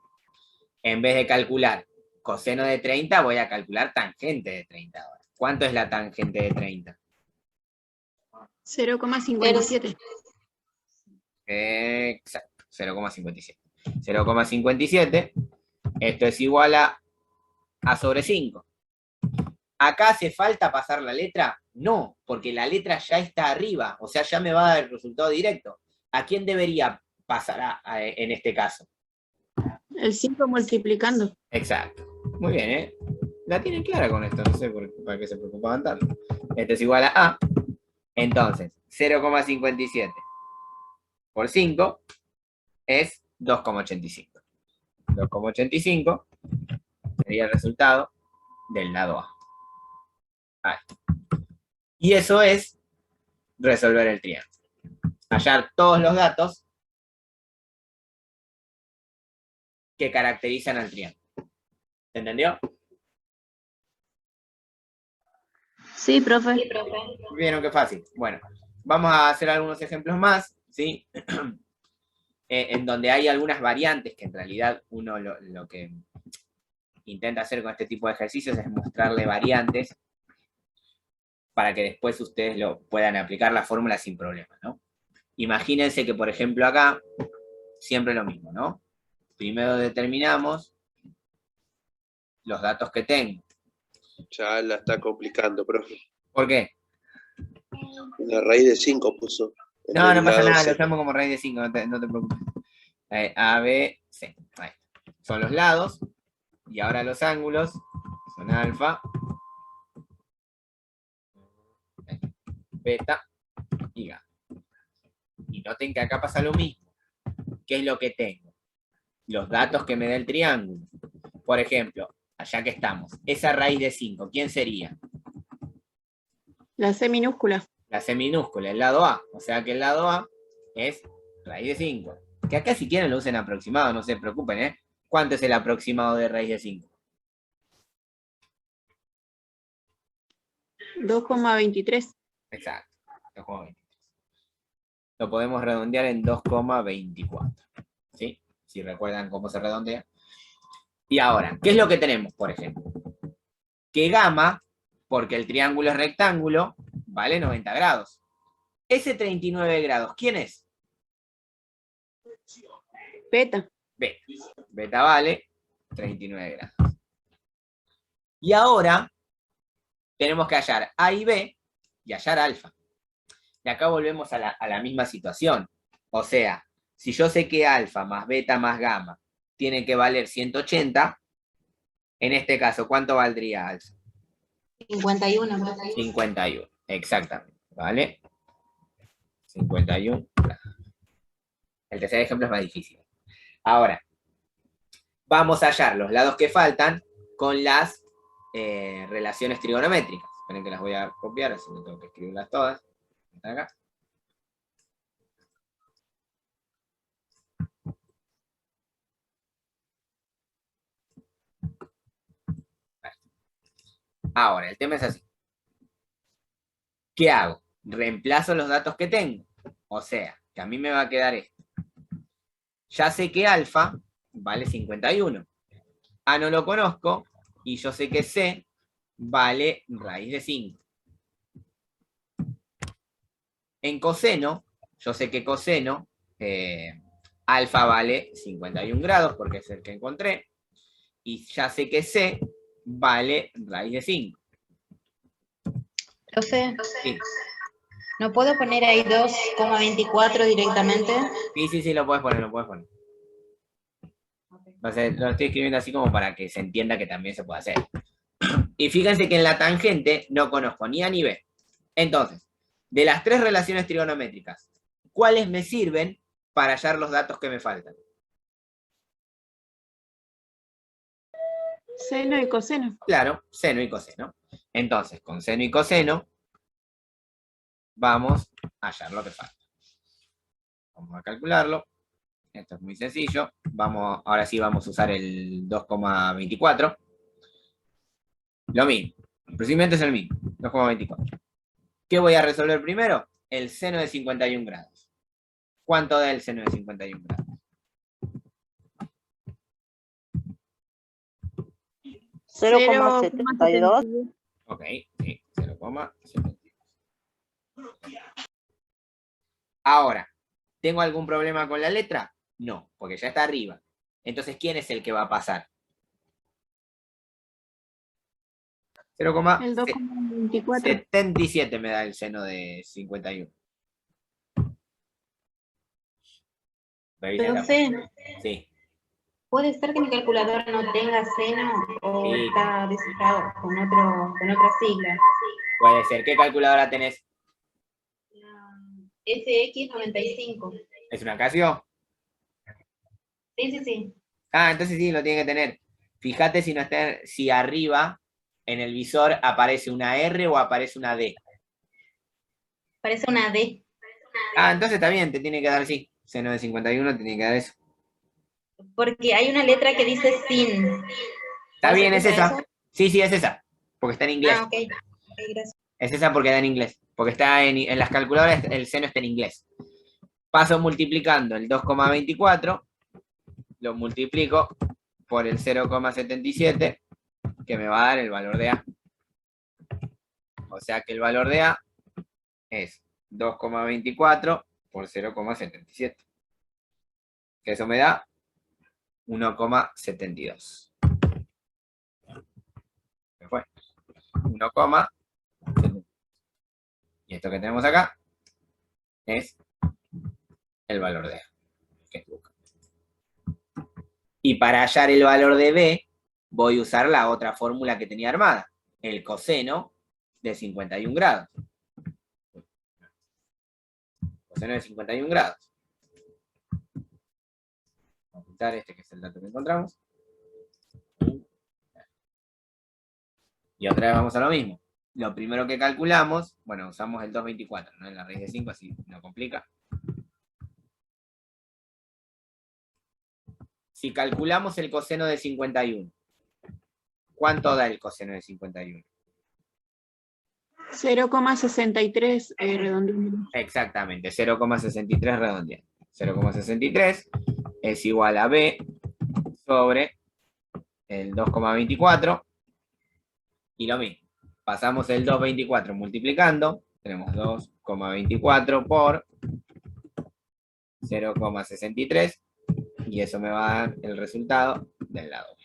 en vez de calcular coseno de 30, voy a calcular tangente de 30 ahora. ¿Cuánto es la tangente de 30? 0,57. Exacto, 0,57. 0,57, esto es igual a sobre 5. ¿Acá hace falta pasar la letra? No, porque la letra ya está arriba, o sea, ya me va a dar el resultado directo. ¿A quién debería pasar en este caso? El 5 multiplicando. Exacto. Muy bien, ¿eh? La tienen clara con esto, no sé para qué se preocupaban tanto. Esto es igual a A. Entonces, 0,57 por 5 es 2,85. 2,85 sería el resultado del lado A. Ahí. Y eso es resolver el triángulo. Hallar todos los datos que caracterizan al triángulo. ¿Se entendió? Sí, profe. Vieron qué fácil. Bueno, vamos a hacer algunos ejemplos más, ¿sí? En donde hay algunas variantes que en realidad uno lo que intenta hacer con este tipo de ejercicios es mostrarle variantes para que después ustedes lo puedan aplicar la fórmula sin problema, ¿no? Imagínense que, por ejemplo, acá, siempre lo mismo, ¿no? Primero determinamos los datos que tengo. Ya la está complicando, profe. ¿Por qué? La raíz de 5 puso. en No, el no pasa lado nada, C. lo llamo como raíz de 5, no te preocupes. A, B, C. Ahí. Son los lados, y ahora los ángulos son alfa, beta y gamma. Y noten que acá pasa lo mismo. ¿Qué es lo que tengo? Los datos que me da el triángulo. Por ejemplo, allá que estamos, esa raíz de 5, ¿quién sería? La C minúscula. La C minúscula, el lado A. O sea que el lado A es raíz de 5. Que acá si quieren lo usen aproximado, no se preocupen, ¿eh? ¿Cuánto es el aproximado de raíz de 5? 2,23. Exacto, 2,23. Lo podemos redondear en 2,24. ¿Sí? Si recuerdan cómo se redondea. Y ahora, ¿qué es lo que tenemos, por ejemplo? Que gamma, porque el triángulo es rectángulo, vale 90 grados. Ese 39 grados, ¿quién es? Beta. Beta. Beta vale 39 grados. Y ahora tenemos que hallar A y B y hallar alfa. Y acá volvemos a la misma situación. O sea, si yo sé que alfa más beta más gamma tiene que valer 180, en este caso, ¿cuánto valdría alfa? 51. 51, exactamente, ¿vale? 51. El tercer ejemplo es más difícil. Ahora, vamos a hallar los lados que faltan con las relaciones trigonométricas. Esperen que las voy a copiar, así no tengo que escribirlas todas. Están acá. Ahora, el tema es así. ¿Qué hago? Reemplazo los datos que tengo. O sea, que a mí me va a quedar esto. Ya sé que alfa vale 51. A no lo conozco, y yo sé que C vale raíz de 5. En coseno, yo sé que coseno, alfa vale 51 grados, porque es el que encontré, y ya sé que C vale raíz de 5. Profe, Sí, ¿no puedo poner ahí 2,24 directamente? sí, lo puedes poner, Entonces, lo estoy escribiendo así como para que se entienda que también se puede hacer. Y fíjense que en la tangente no conozco ni A ni B. Entonces, de las tres relaciones trigonométricas, ¿cuáles me sirven para hallar los datos que me faltan? Seno y coseno. Claro, seno y coseno. Entonces, con seno y coseno, vamos a hallar lo que falta. Vamos a calcularlo. Esto es muy sencillo. Ahora sí vamos a usar el 2,24. Lo mismo. El procedimiento es el mismo. 2,24. ¿Qué voy a resolver primero? El seno de 51 grados. ¿Cuánto da el seno de 51 grados? 0,72. Ok, sí, 0,72. Ahora, ¿tengo algún problema con la letra? No, porque ya está arriba. Entonces, ¿quién es el que va a pasar? El 2,24. 0,77 me da el seno de 51. Revisen la- Profe, Sí. ¿puede ser que mi calculadora no tenga seno o Sí. está descifrado con otra sigla? Puede ser. ¿Qué calculadora tenés? SX95. ¿Es una Casio? Sí. Ah, entonces sí, lo tiene que tener. Fíjate si arriba en el visor aparece una R o aparece una D. Parece una D. Ah, entonces está bien, te tiene que dar sí. Seno de 51 te tiene que dar eso. porque hay una letra que dice sin. Está bien, es ¿Esa? esa. Sí, es esa. Porque está en inglés. Ah, ok. Ok, gracias. Es esa porque está en inglés. Porque está en las calculadoras, el seno está en inglés. Paso multiplicando el 2,24, lo multiplico por el 0,77, que me va a dar el valor de A. O sea que el valor de A es 2,24 por 0,77. Que eso me da 1,72. ¿Qué fue? 1,72. Y esto que tenemos acá es el valor de A. Y para hallar el valor de B, voy a usar la otra fórmula que tenía armada, el coseno de 51 grados. Coseno de 51 grados. Vamos a quitar este que es el dato que encontramos. Y otra vez vamos a lo mismo. Lo primero que calculamos, bueno, usamos el 2,24, ¿no? En la raíz de 5, así no complica. Si calculamos el coseno de 51, ¿cuánto da el coseno de 51? 0,63 redondeando. Exactamente, 0,63 redondeando. 0,63 es igual a B sobre el 2,24. Y lo mismo, pasamos el 2,24 multiplicando, tenemos 2,24 por 0,63, y eso me va a dar el resultado del lado B.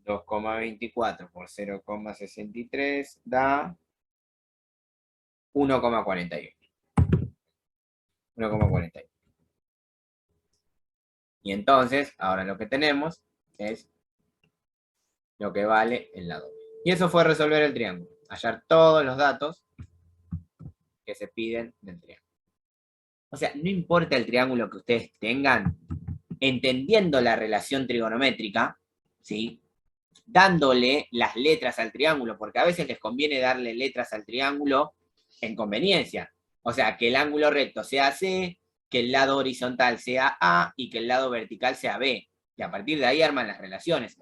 2,24 por 0,63 da 1,41. 1,41. Y entonces, ahora lo que tenemos es lo que vale el lado B. Y eso fue resolver el triángulo. Hallar todos los datos que se piden del triángulo. O sea, no importa el triángulo que ustedes tengan, entendiendo la relación trigonométrica, ¿sí? Dándole las letras al triángulo, porque a veces les conviene darle letras al triángulo en conveniencia. O sea, que el ángulo recto sea C, que el lado horizontal sea A y que el lado vertical sea B. Y a partir de ahí arman las relaciones.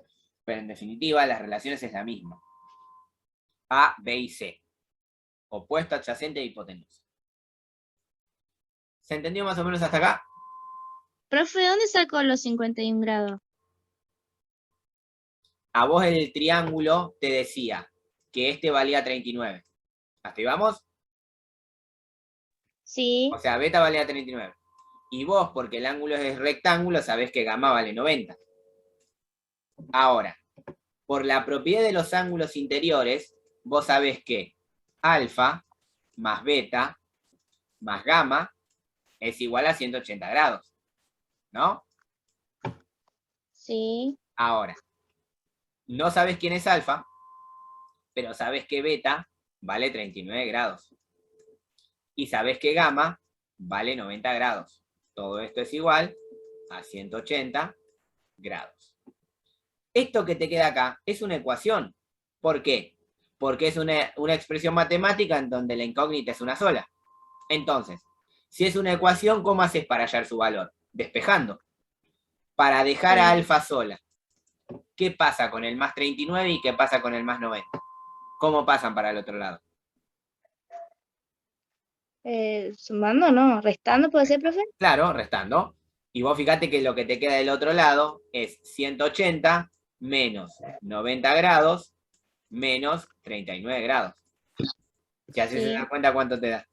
Pero en definitiva, las relaciones es la misma. A, B y C. Opuesto, adyacente e hipotenusa. ¿Se entendió más o menos hasta acá? Profe, ¿dónde sacó los 51 grados? A vos el triángulo te decía que este valía 39. ¿Hasta ahí vamos? Sí. O sea, beta valía 39. Y vos, porque el ángulo es rectángulo, sabés que gamma vale 90. Ahora, por la propiedad de los ángulos interiores, vos sabés que alfa más beta más gamma es igual a 180 grados. ¿No? Sí. Ahora, no sabés quién es alfa, pero sabés que beta vale 39 grados. Y sabés que gamma vale 90 grados. Todo esto es igual a 180 grados. Esto que te queda acá es una ecuación. ¿Por qué? Porque es una expresión matemática en donde la incógnita es una sola. Entonces, si es una ecuación, ¿cómo haces para hallar su valor? Despejando. Para dejar a alfa sola, ¿qué pasa con el más 39 y qué pasa con el más 90? ¿Cómo pasan para el otro lado? Sumando, no, restando puede ser, profe. Claro, restando. Y vos fíjate que lo que te queda del otro lado es 180 menos 90 grados menos 39 grados. Si haces Sí. una cuenta, ¿cuánto te da?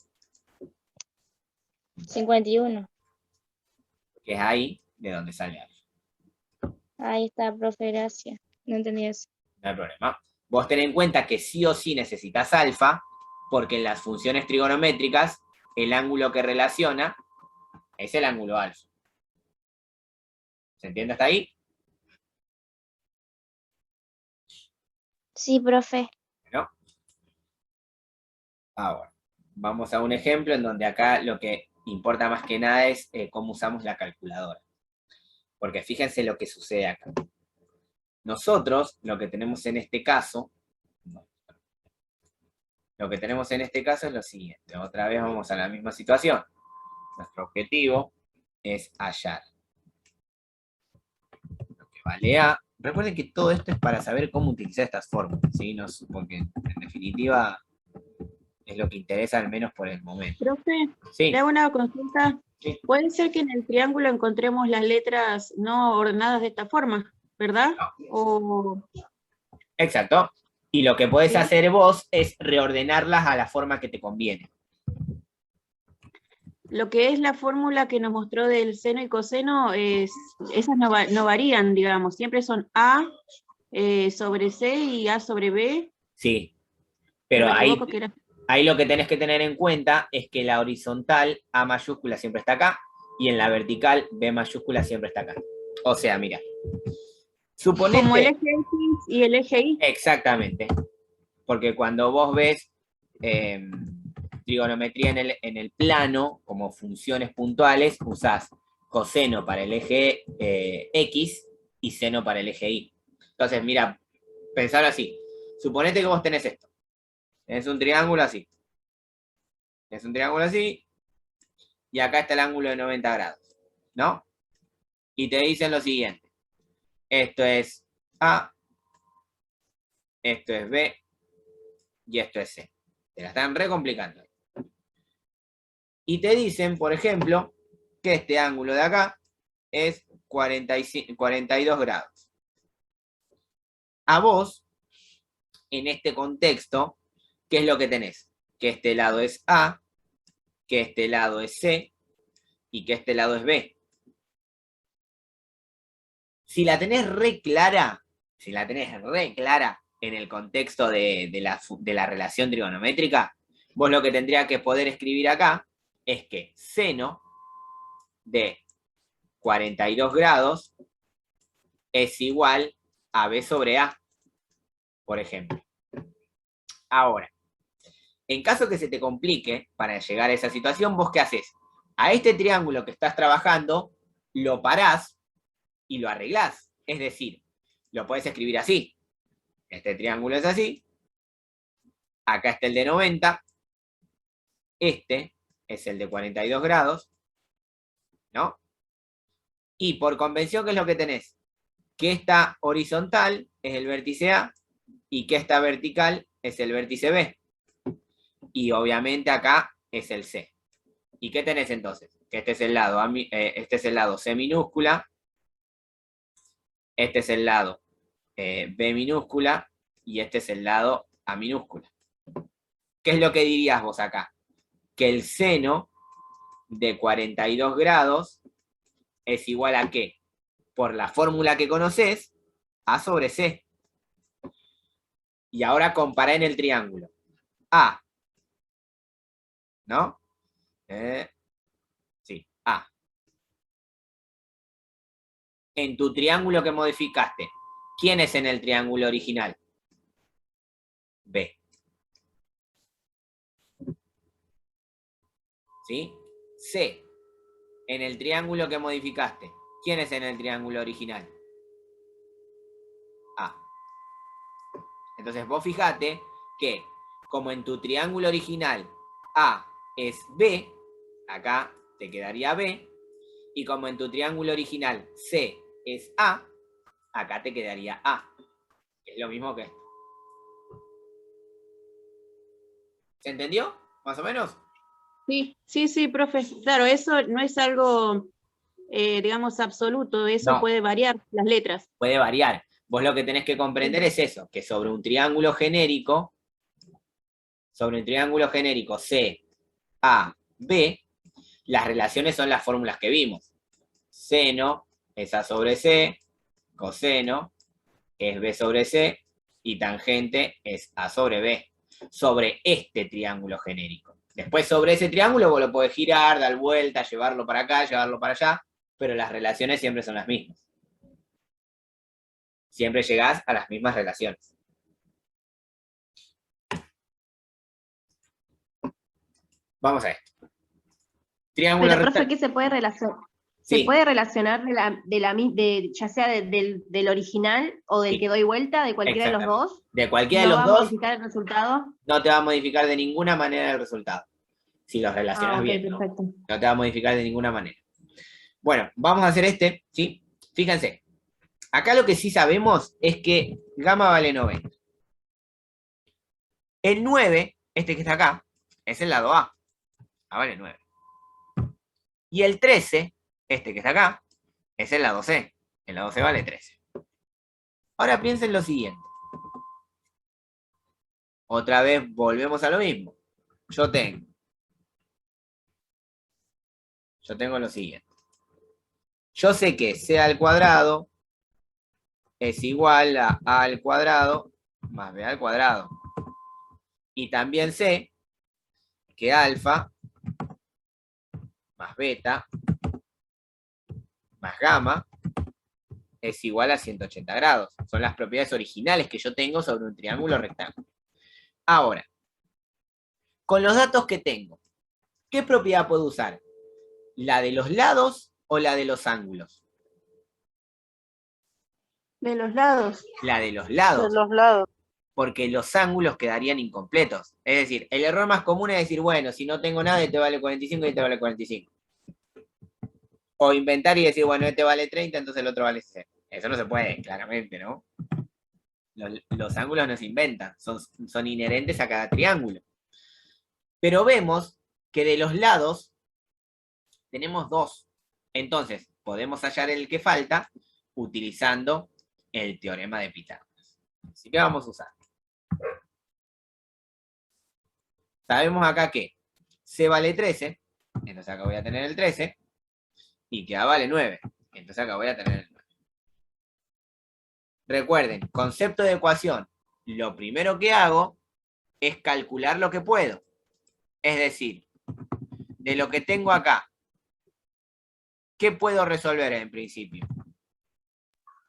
51. Que es ahí de donde sale alfa. Ahí está, profe, gracias. No entendí eso. No hay problema. Vos ten en cuenta que sí o sí necesitas alfa, porque en las funciones trigonométricas, el ángulo que relaciona es el ángulo alfa. ¿Se entiende hasta ahí? Sí, profe. Bueno. Ahora, vamos a un ejemplo en donde acá lo que importa más que nada es cómo usamos la calculadora. Porque fíjense lo que sucede acá. Nosotros, lo que tenemos en este caso, es lo siguiente. Otra vez vamos a la misma situación. Nuestro objetivo es hallar lo que vale A. Recuerden que todo esto es para saber cómo utilizar estas fórmulas, ¿sí? No, porque en definitiva es lo que interesa al menos por el momento. Profe, Sí. le hago una consulta. Sí. Puede ser que en el triángulo encontremos las letras no ordenadas de esta forma, ¿verdad? No. O Exacto. Y lo que podés Sí. hacer vos es reordenarlas a la forma que te conviene. lo que es la fórmula que nos mostró del seno y coseno, esas no varían, digamos, siempre son A sobre C y A sobre B. Sí. Pero No me ahí, equivoco que era- ahí lo que tenés que tener en cuenta es que la horizontal A mayúscula siempre está acá y en la vertical B mayúscula siempre está acá. O sea, mira. Suponete, como el eje X y el eje Y. exactamente. Porque cuando vos ves trigonometría en el plano, como funciones puntuales, usás coseno para el eje X y seno para el eje Y. Entonces, mira, pensalo así. Suponete que vos tenés esto. Tenés un triángulo así. Tenés un triángulo así. Y acá está el ángulo de 90 grados. ¿No? Y te dicen lo siguiente. Esto es A. Esto es B. Y esto es C. Te la están recomplicando. Y te dicen, por ejemplo, que este ángulo de acá es 42 grados. A vos, en este contexto, ¿qué es lo que tenés? Que este lado es A, que este lado es C y que este lado es B. Si la tenés re clara, en el contexto de la relación trigonométrica, vos lo que tendrías que poder escribir acá es que seno de 42 grados es igual a B sobre A, por ejemplo. Ahora, en caso que se te complique para llegar a esa situación, ¿vos qué haces? A este triángulo que estás trabajando, lo parás y lo arreglás. Es decir, lo podés escribir así. Este triángulo es así. Acá está el de 90. Este es el de 42 grados. ¿No? Y por convención, ¿qué es lo que tenés? Que esta horizontal es el vértice A y que esta vertical es el vértice B. Y obviamente acá es el C. ¿Y qué tenés entonces? Que este es el lado C minúscula, este es el lado B minúscula y este es el lado A minúscula. ¿Qué es lo que dirías vos acá? Que el seno de 42 grados es igual a ¿qué? Por la fórmula que conoces, A sobre C. Y ahora compará en el triángulo. A. ¿No? Sí, A. En tu triángulo que modificaste, ¿quién es en el triángulo original? B. ¿Sí? C. En el triángulo que modificaste, ¿quién es en el triángulo original? A. Entonces vos fijate que, como en tu triángulo original A es B, acá te quedaría B, y como en tu triángulo original C es A, acá te quedaría A. Es lo mismo que esto. ¿Se entendió? ¿Más o menos? Sí, profe. Claro, eso no es algo, digamos, absoluto. Eso No. puede variar las letras. Puede variar. Vos lo que tenés que comprender es eso, que sobre un triángulo genérico C, A, B, las relaciones son las fórmulas que vimos. Seno es A sobre C, coseno es B sobre C, y tangente es A sobre B, sobre este triángulo genérico. Después sobre ese triángulo vos lo podés girar, dar vuelta, llevarlo para acá, llevarlo para allá, pero las relaciones siempre son las mismas. Siempre llegás a las mismas relaciones. Vamos a esto. Triángulo Pero, rectángulo. profe, ¿qué se puede relacionar? Sí. ¿Se puede relacionar ya sea del original o del Sí. que doy vuelta, de cualquiera de los dos? De cualquiera de ¿No los va a dos, modificar el resultado? no te va a modificar de ninguna manera el resultado. Si los relacionas ok, bien, ¿no? perfecto. No te va a modificar de ninguna manera. Bueno, vamos a hacer este, ¿sí? Fíjense. Acá lo que sí sabemos es que gamma vale 90. El 9, este que está acá, es el lado A. A vale 9. Y el 13, este que está acá, es el lado C. El lado C vale 13. Ahora piensen lo siguiente. Otra vez volvemos a lo mismo. Yo tengo lo siguiente. Yo sé que C al cuadrado es igual a al cuadrado más B al cuadrado. Y también sé que alfa más beta más gamma es igual a 180 grados. Son las propiedades originales que yo tengo sobre un triángulo rectángulo. Ahora, con los datos que tengo, ¿qué propiedad puedo usar? ¿La de los lados o la de los ángulos? De los lados. La de los De lados, los lados. porque los ángulos quedarían incompletos. Es decir, el error más común es decir, bueno, si no tengo nada, este vale 45 y este vale 45. O inventar y decir, bueno, este vale 30, entonces el otro vale 60. Eso no se puede, claramente, ¿no? Los ángulos no se inventan, son inherentes a cada triángulo. Pero vemos que de los lados tenemos dos. Entonces, podemos hallar el que falta utilizando el teorema de Pitágoras. Así que vamos a usar. Sabemos acá que C vale 13, entonces acá voy a tener el 13, y que A vale 9, entonces acá voy a tener el 9. Recuerden, concepto de ecuación, lo primero que hago es calcular lo que puedo. Es decir, de lo que tengo acá, ¿qué puedo resolver en principio?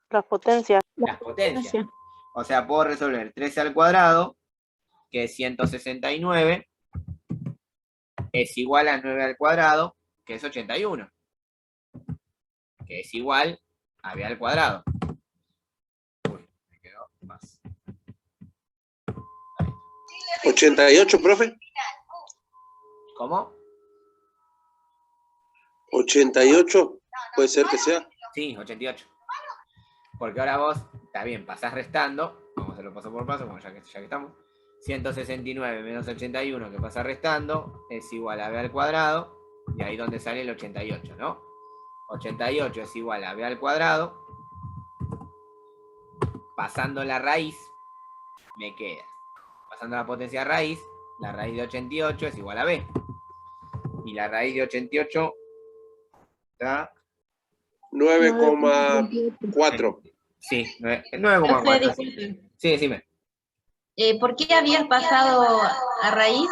Las potencias. Las potencias. O sea, puedo resolver 13 al cuadrado, que es 169, es igual a 9 al cuadrado, que es 81, que es igual a B al cuadrado. Uy, me quedó más. 88, profe. ¿Cómo? 88, puede ser que sea. Sí, 88. Porque ahora vos, está bien, pasás restando, vamos a hacerlo paso por paso, ya que estamos. 169 menos 81 que pasa restando es igual a B al cuadrado, y ahí donde sale el 88, ¿no? 88 es igual a B al cuadrado, pasando la raíz, me queda, pasando la potencia raíz, la raíz de 88 es igual a B. Y la raíz de 88 está... 9,4. Sí, Profe, 9,4. disculpe, Sí, decime. ¿por qué habías pasado a raíz?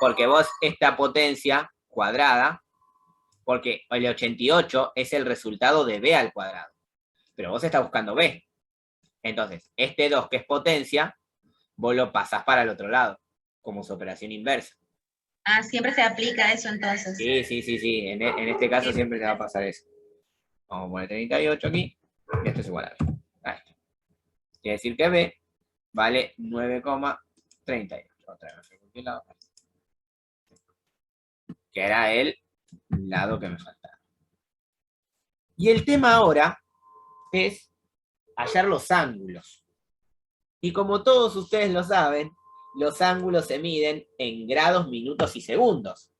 Porque vos esta potencia cuadrada, porque el 88 es el resultado de B al cuadrado, pero vos estás buscando B. Entonces, este 2 que es potencia, vos lo pasás para el otro lado, como su operación inversa. Ah, siempre se aplica eso entonces. Sí. En este caso siempre te va a pasar eso. Vamos a poner 38 aquí, y esto es igual a B. Ahí está. Quiere decir que B vale 9,38. Otra vez, que era el lado que me faltaba. Y el tema ahora es hallar los ángulos. Y como todos ustedes lo saben, los ángulos se miden en grados, minutos y segundos.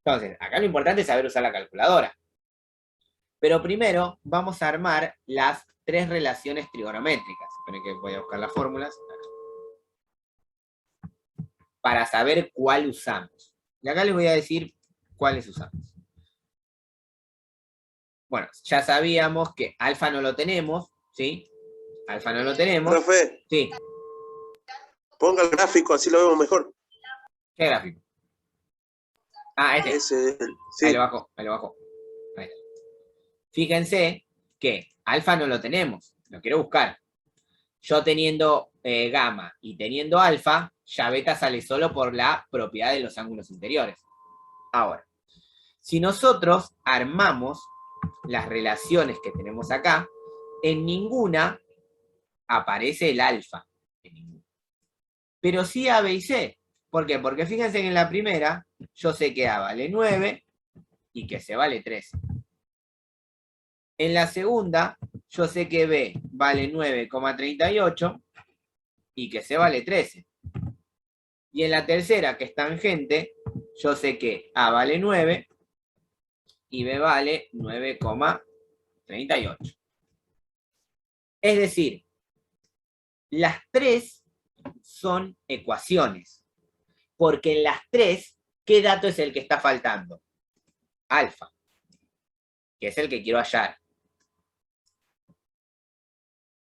Entonces, acá lo importante es saber usar la calculadora. Pero primero vamos a armar las tres relaciones trigonométricas. Esperen que voy a buscar las fórmulas. Para saber cuál usamos. Y acá les voy a decir cuáles usamos. Bueno, ya sabíamos que alfa no lo tenemos, ¿sí? Alfa no lo tenemos. Profe, Sí. ponga el gráfico, así lo vemos mejor. ¿Qué gráfico? Ah, este. Ese, Ahí sí. lo bajo, ahí lo bajo. Ahí está. Fíjense que alfa no lo tenemos, lo quiero buscar. Yo teniendo gamma y teniendo alfa, ya beta sale solo por la propiedad de los ángulos interiores. Ahora, si nosotros armamos las relaciones que tenemos acá, en ninguna aparece el alfa. En ninguna. Pero sí A, B y C. ¿Por qué? Porque fíjense que en la primera yo sé que A vale 9 y que C vale 13. En la segunda yo sé que B vale 9,38 y que C vale 13. Y en la tercera, que es tangente, yo sé que A vale 9 y B vale 9,38. Es decir, las tres son ecuaciones. Porque en las tres, ¿qué dato es el que está faltando? Alfa, que es el que quiero hallar.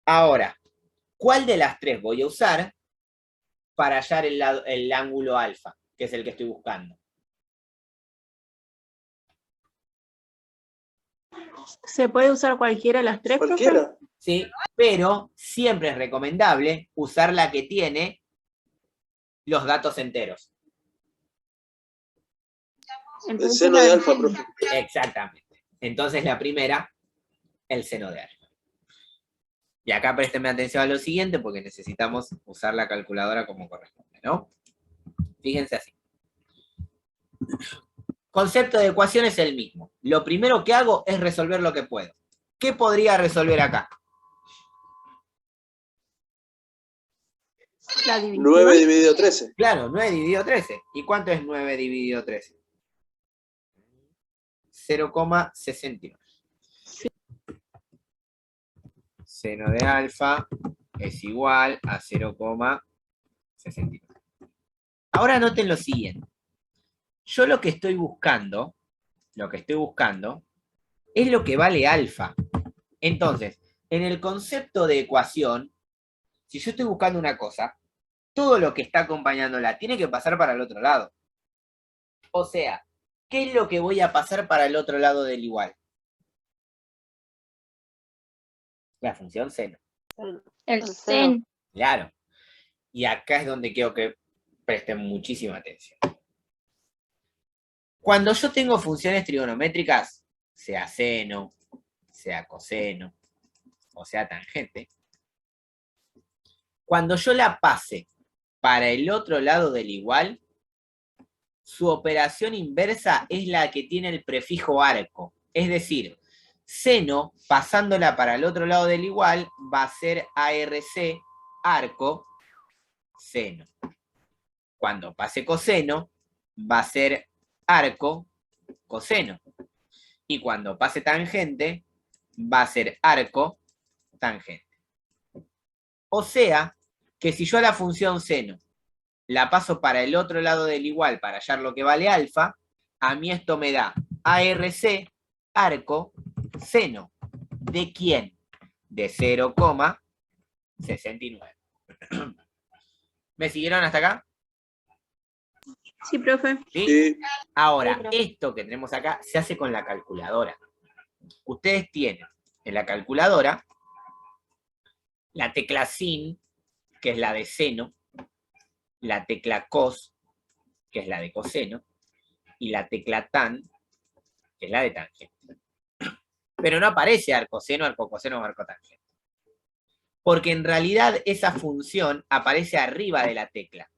Ahora, ¿cuál de las tres voy a usar para hallar el ángulo alfa, que es el que estoy buscando? ¿Se puede usar cualquiera de las tres, profe? Cualquiera. Sí, pero siempre es recomendable usar la que tiene los datos enteros. El Entonces, seno de alfa, profe. Exactamente. Entonces la primera, el seno de alfa. Y acá préstenme atención a lo siguiente porque necesitamos usar la calculadora como corresponde, ¿no? Fíjense así. Concepto de ecuación es el mismo. Lo primero que hago es resolver lo que puedo. ¿Qué podría resolver acá? la división. 9 dividido 13. Claro, 9 dividido 13. ¿Y cuánto es 9 dividido 13? 0,69. Seno de alfa es igual a 0,69. Ahora noten lo siguiente. Yo lo que estoy buscando es lo que vale alfa. Entonces, en el concepto de ecuación, si yo estoy buscando una cosa, todo lo que está acompañándola tiene que pasar para el otro lado. O sea, ¿qué es lo que voy a pasar para el otro lado del igual? La función seno. El seno. seno. Claro. Y acá es donde quiero que presten muchísima atención. Cuando yo tengo funciones trigonométricas, sea seno, sea coseno, o sea tangente, cuando yo la pase para el otro lado del igual, su operación inversa es la que tiene el prefijo arco. Es decir, seno, pasándola para el otro lado del igual, va a ser ARC, arco, seno. Cuando pase coseno, va a ser arco, coseno. Y cuando pase tangente, va a ser arco, tangente. O sea, que si yo a la función seno la paso para el otro lado del igual para hallar lo que vale alfa, a mí esto me da ARC, arco, seno. ¿De quién? De 0,69. ¿Me siguieron hasta acá? Sí, profe. ¿Sí? Sí. Ahora, Sí, profe. esto que tenemos acá se hace con la calculadora. Ustedes tienen en la calculadora la tecla sin, que es la de seno, la tecla cos, que es la de coseno, y la tecla tan, que es la de tangente. Pero no aparece arcoseno, arcocoseno o arcotangente. Porque en realidad esa función aparece arriba de la tecla.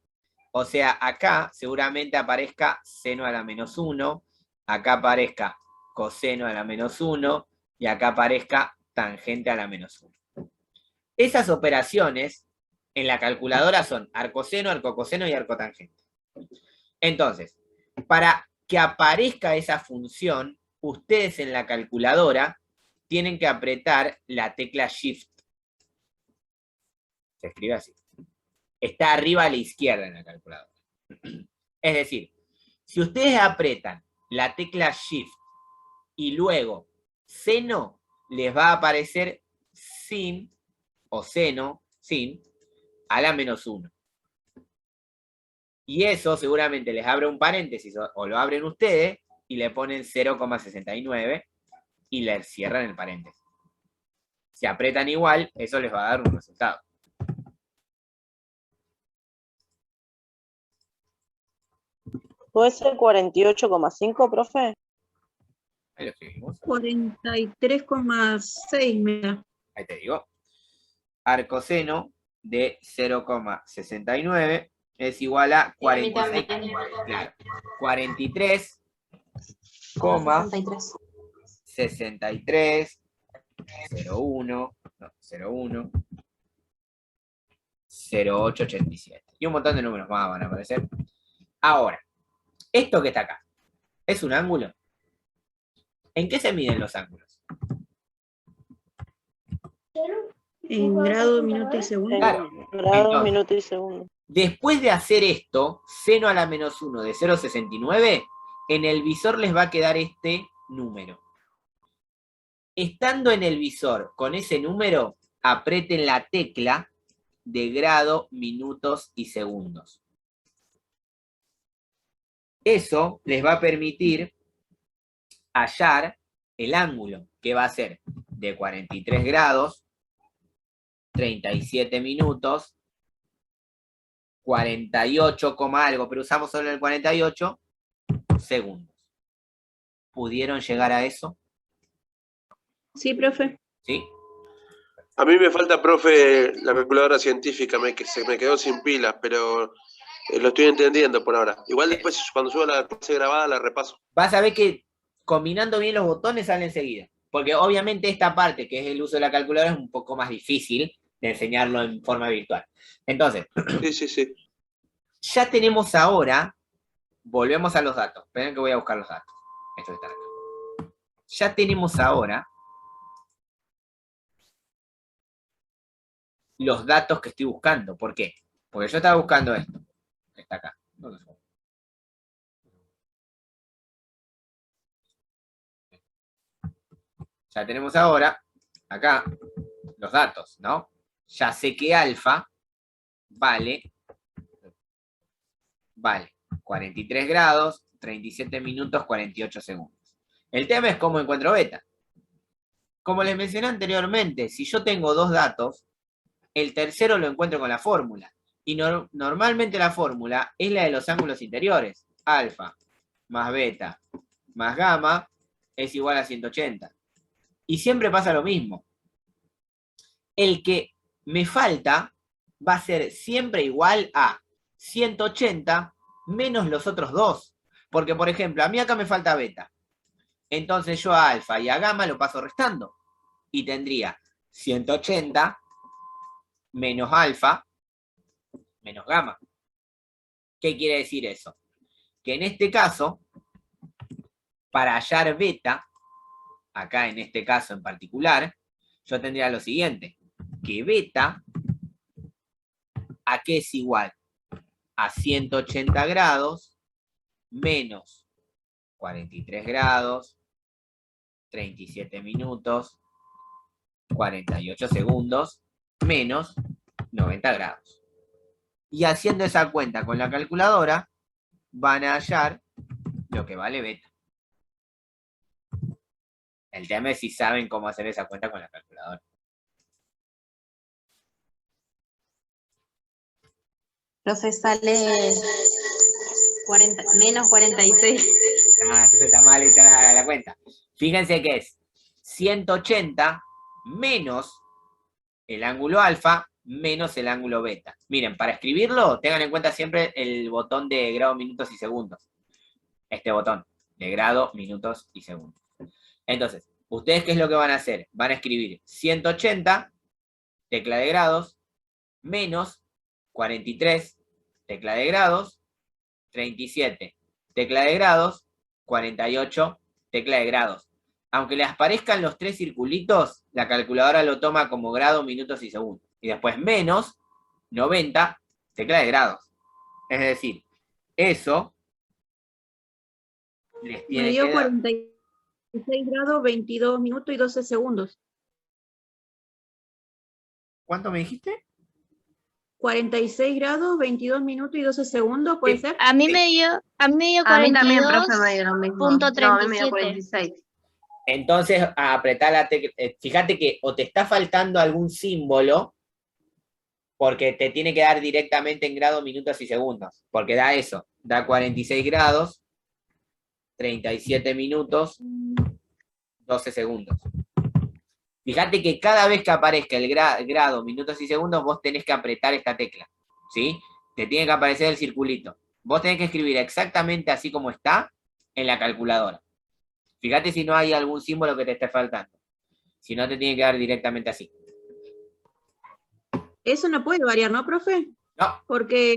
O sea, acá seguramente aparezca seno a la menos 1, acá aparezca coseno a la menos 1, y acá aparezca tangente a la menos 1. Esas operaciones en la calculadora son arcoseno, arcocoseno y arcotangente. Entonces, para que aparezca esa función, ustedes en la calculadora tienen que apretar la tecla Shift. Se escribe así. Está arriba a la izquierda en la calculadora. Es decir, si ustedes apretan la tecla Shift y luego seno, les va a aparecer sin o seno, sin, a la menos 1. Y eso seguramente les abre un paréntesis o lo abren ustedes y le ponen 0,69 y le cierran el paréntesis. Si apretan igual, eso les va a dar un resultado. ¿Puede ser 48,5, profe? Ahí lo escribimos. 43,6 me da. Ahí te digo. Arcoseno de 0,69 es igual a Y a mí 46, también. claro, 43, coma 63. 63, 01, no, 01, 0887. Y un montón de números más van a aparecer. Ahora, esto que está acá, ¿es un ángulo? ¿En qué se miden los ángulos? En grado, minuto y segundo. Claro. Grados, Entonces, minutos y segundos. después de hacer esto, seno a la menos 1 de 0,69, en el visor les va a quedar este número. Estando en el visor con ese número, aprieten la tecla de grado, minutos y segundos. Eso les va a permitir hallar el ángulo, que va a ser de 43 grados, 37 minutos, 48, algo, pero usamos solo el 48 segundos. ¿Pudieron llegar a eso? Sí, profe. ¿Sí? A mí me falta, profe, la calculadora científica, se me quedó sin pilas, pero lo estoy entendiendo por ahora. Igual después, cuando suba la clase grabada, la repaso. Vas a ver que combinando bien los botones sale enseguida. Porque obviamente esta parte, que es el uso de la calculadora, es un poco más difícil de enseñarlo en forma virtual. Entonces, Sí. ya tenemos ahora, volvemos a los datos. Esperen que voy a buscar los datos. Estos están acá. Ya tenemos ahora los datos que estoy buscando. ¿Por qué? Porque yo estaba buscando esto, que está acá. ¿Dónde fue? Ya tenemos ahora, acá, los datos, ¿no? Ya sé que alfa vale 43 grados, 37 minutos, 48 segundos. El tema es cómo encuentro beta. Como les mencioné anteriormente, si yo tengo dos datos, el tercero lo encuentro con la fórmula. Y normalmente la fórmula es la de los ángulos interiores. Alfa más beta más gamma es igual a 180. Y siempre pasa lo mismo. El que me falta va a ser siempre igual a 180 menos los otros dos. Porque, por ejemplo, a mí acá me falta beta. Entonces yo a alfa y a gamma lo paso restando. Y tendría 180 menos alfa menos gamma. ¿Qué quiere decir eso? Que en este caso, para hallar beta, acá en este caso en particular, yo tendría lo siguiente, que beta, ¿a qué es igual? A 180 grados menos 43 grados, 37 minutos, 48 segundos, menos 90 grados. Y haciendo esa cuenta con la calculadora, van a hallar lo que vale beta. El tema es si saben cómo hacer esa cuenta con la calculadora. Profe, sale 40, menos 46. Ah, entonces está mal hecha la cuenta. Fíjense que es 180 menos el ángulo alfa menos el ángulo beta. Miren, para escribirlo, tengan en cuenta siempre el botón de grado, minutos y segundos. Este botón, de grado, minutos y segundos. Entonces, ¿ustedes qué es lo que van a hacer? Van a escribir 180, tecla de grados, menos 43, tecla de grados, 37, tecla de grados, 48, tecla de grados. Aunque les aparezcan los tres circulitos, la calculadora lo toma como grado, minutos y segundos. Y después menos 90, tecla de grados. Es decir, eso les Me tiene dio que dar. 46 grados, 22 minutos y 12 segundos. ¿Cuánto me dijiste? 46 grados, 22 minutos y 12 segundos, ¿puede Sí. ser? A mí me dio A mí también, profe, 42. me dio lo mismo. punto No, a mí me dio 37. 46. Entonces, a apretar la tecla. Fíjate que o te está faltando algún símbolo, porque te tiene que dar directamente en grados, minutos y segundos. Porque da eso. Da 46 grados, 37 minutos, 12 segundos. Fíjate que cada vez que aparezca el grado, minutos y segundos, vos tenés que apretar esta tecla. ¿Sí? te tiene que aparecer el circulito. Vos tenés que escribir exactamente así como está en la calculadora. Fíjate si no hay algún símbolo que te esté faltando. Si no, te tiene que dar directamente así. Eso no puede variar, ¿no, profe? No, Porque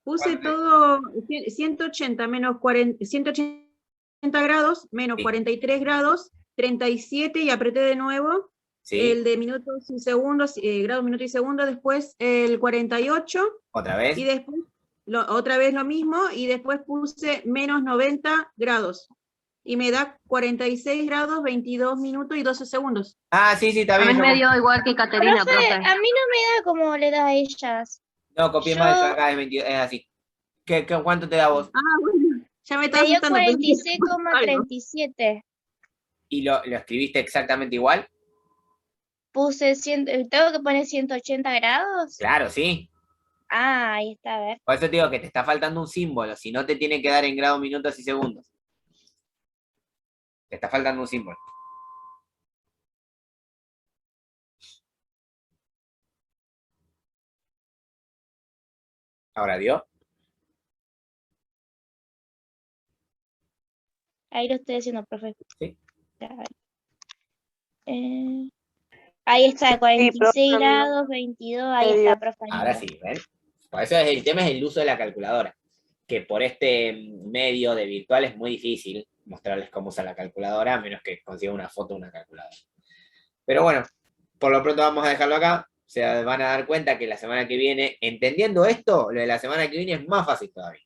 puse ¿Cuánto? todo 180 menos 40, 180 grados, menos Sí. 43 grados, 37 y apreté de nuevo sí, el de minutos y segundos, grados, minutos y segundos, después el 48 otra vez. y después otra vez lo mismo y después puse menos 90 grados y me da 46 grados, 22 minutos y 12 segundos. Ah, sí, está A mí bien. me dio igual que Caterina, Profe, profe. a mí no me da como le da a ellas. No, copié Yo- mal, yo acá es 22, es así. ¿Cuánto te da vos? Ah, bueno, ya me está Me dio asustando. pensé que algo. 46,37. ¿Y lo escribiste exactamente igual? Puse ¿tengo que poner 180 grados? Claro, sí. Ah, ahí está, a ver. Por eso te digo que te está faltando un símbolo, si no te tiene que dar en grados, minutos y segundos. Te está faltando un símbolo. Ahora dio. Ahí lo estoy haciendo, profe. Sí. A ver. Ahí está, 46 profe, grados, 22, ahí me dio. está, profe. Ahora sí, ¿ven? Por eso el tema es el uso de la calculadora, que por este medio de virtual es muy difícil mostrarles cómo usar la calculadora, a menos que consigan una foto de una calculadora. Pero bueno, por lo pronto vamos a dejarlo acá. Se van a dar cuenta que la semana que viene, entendiendo esto, lo de la semana que viene es más fácil todavía.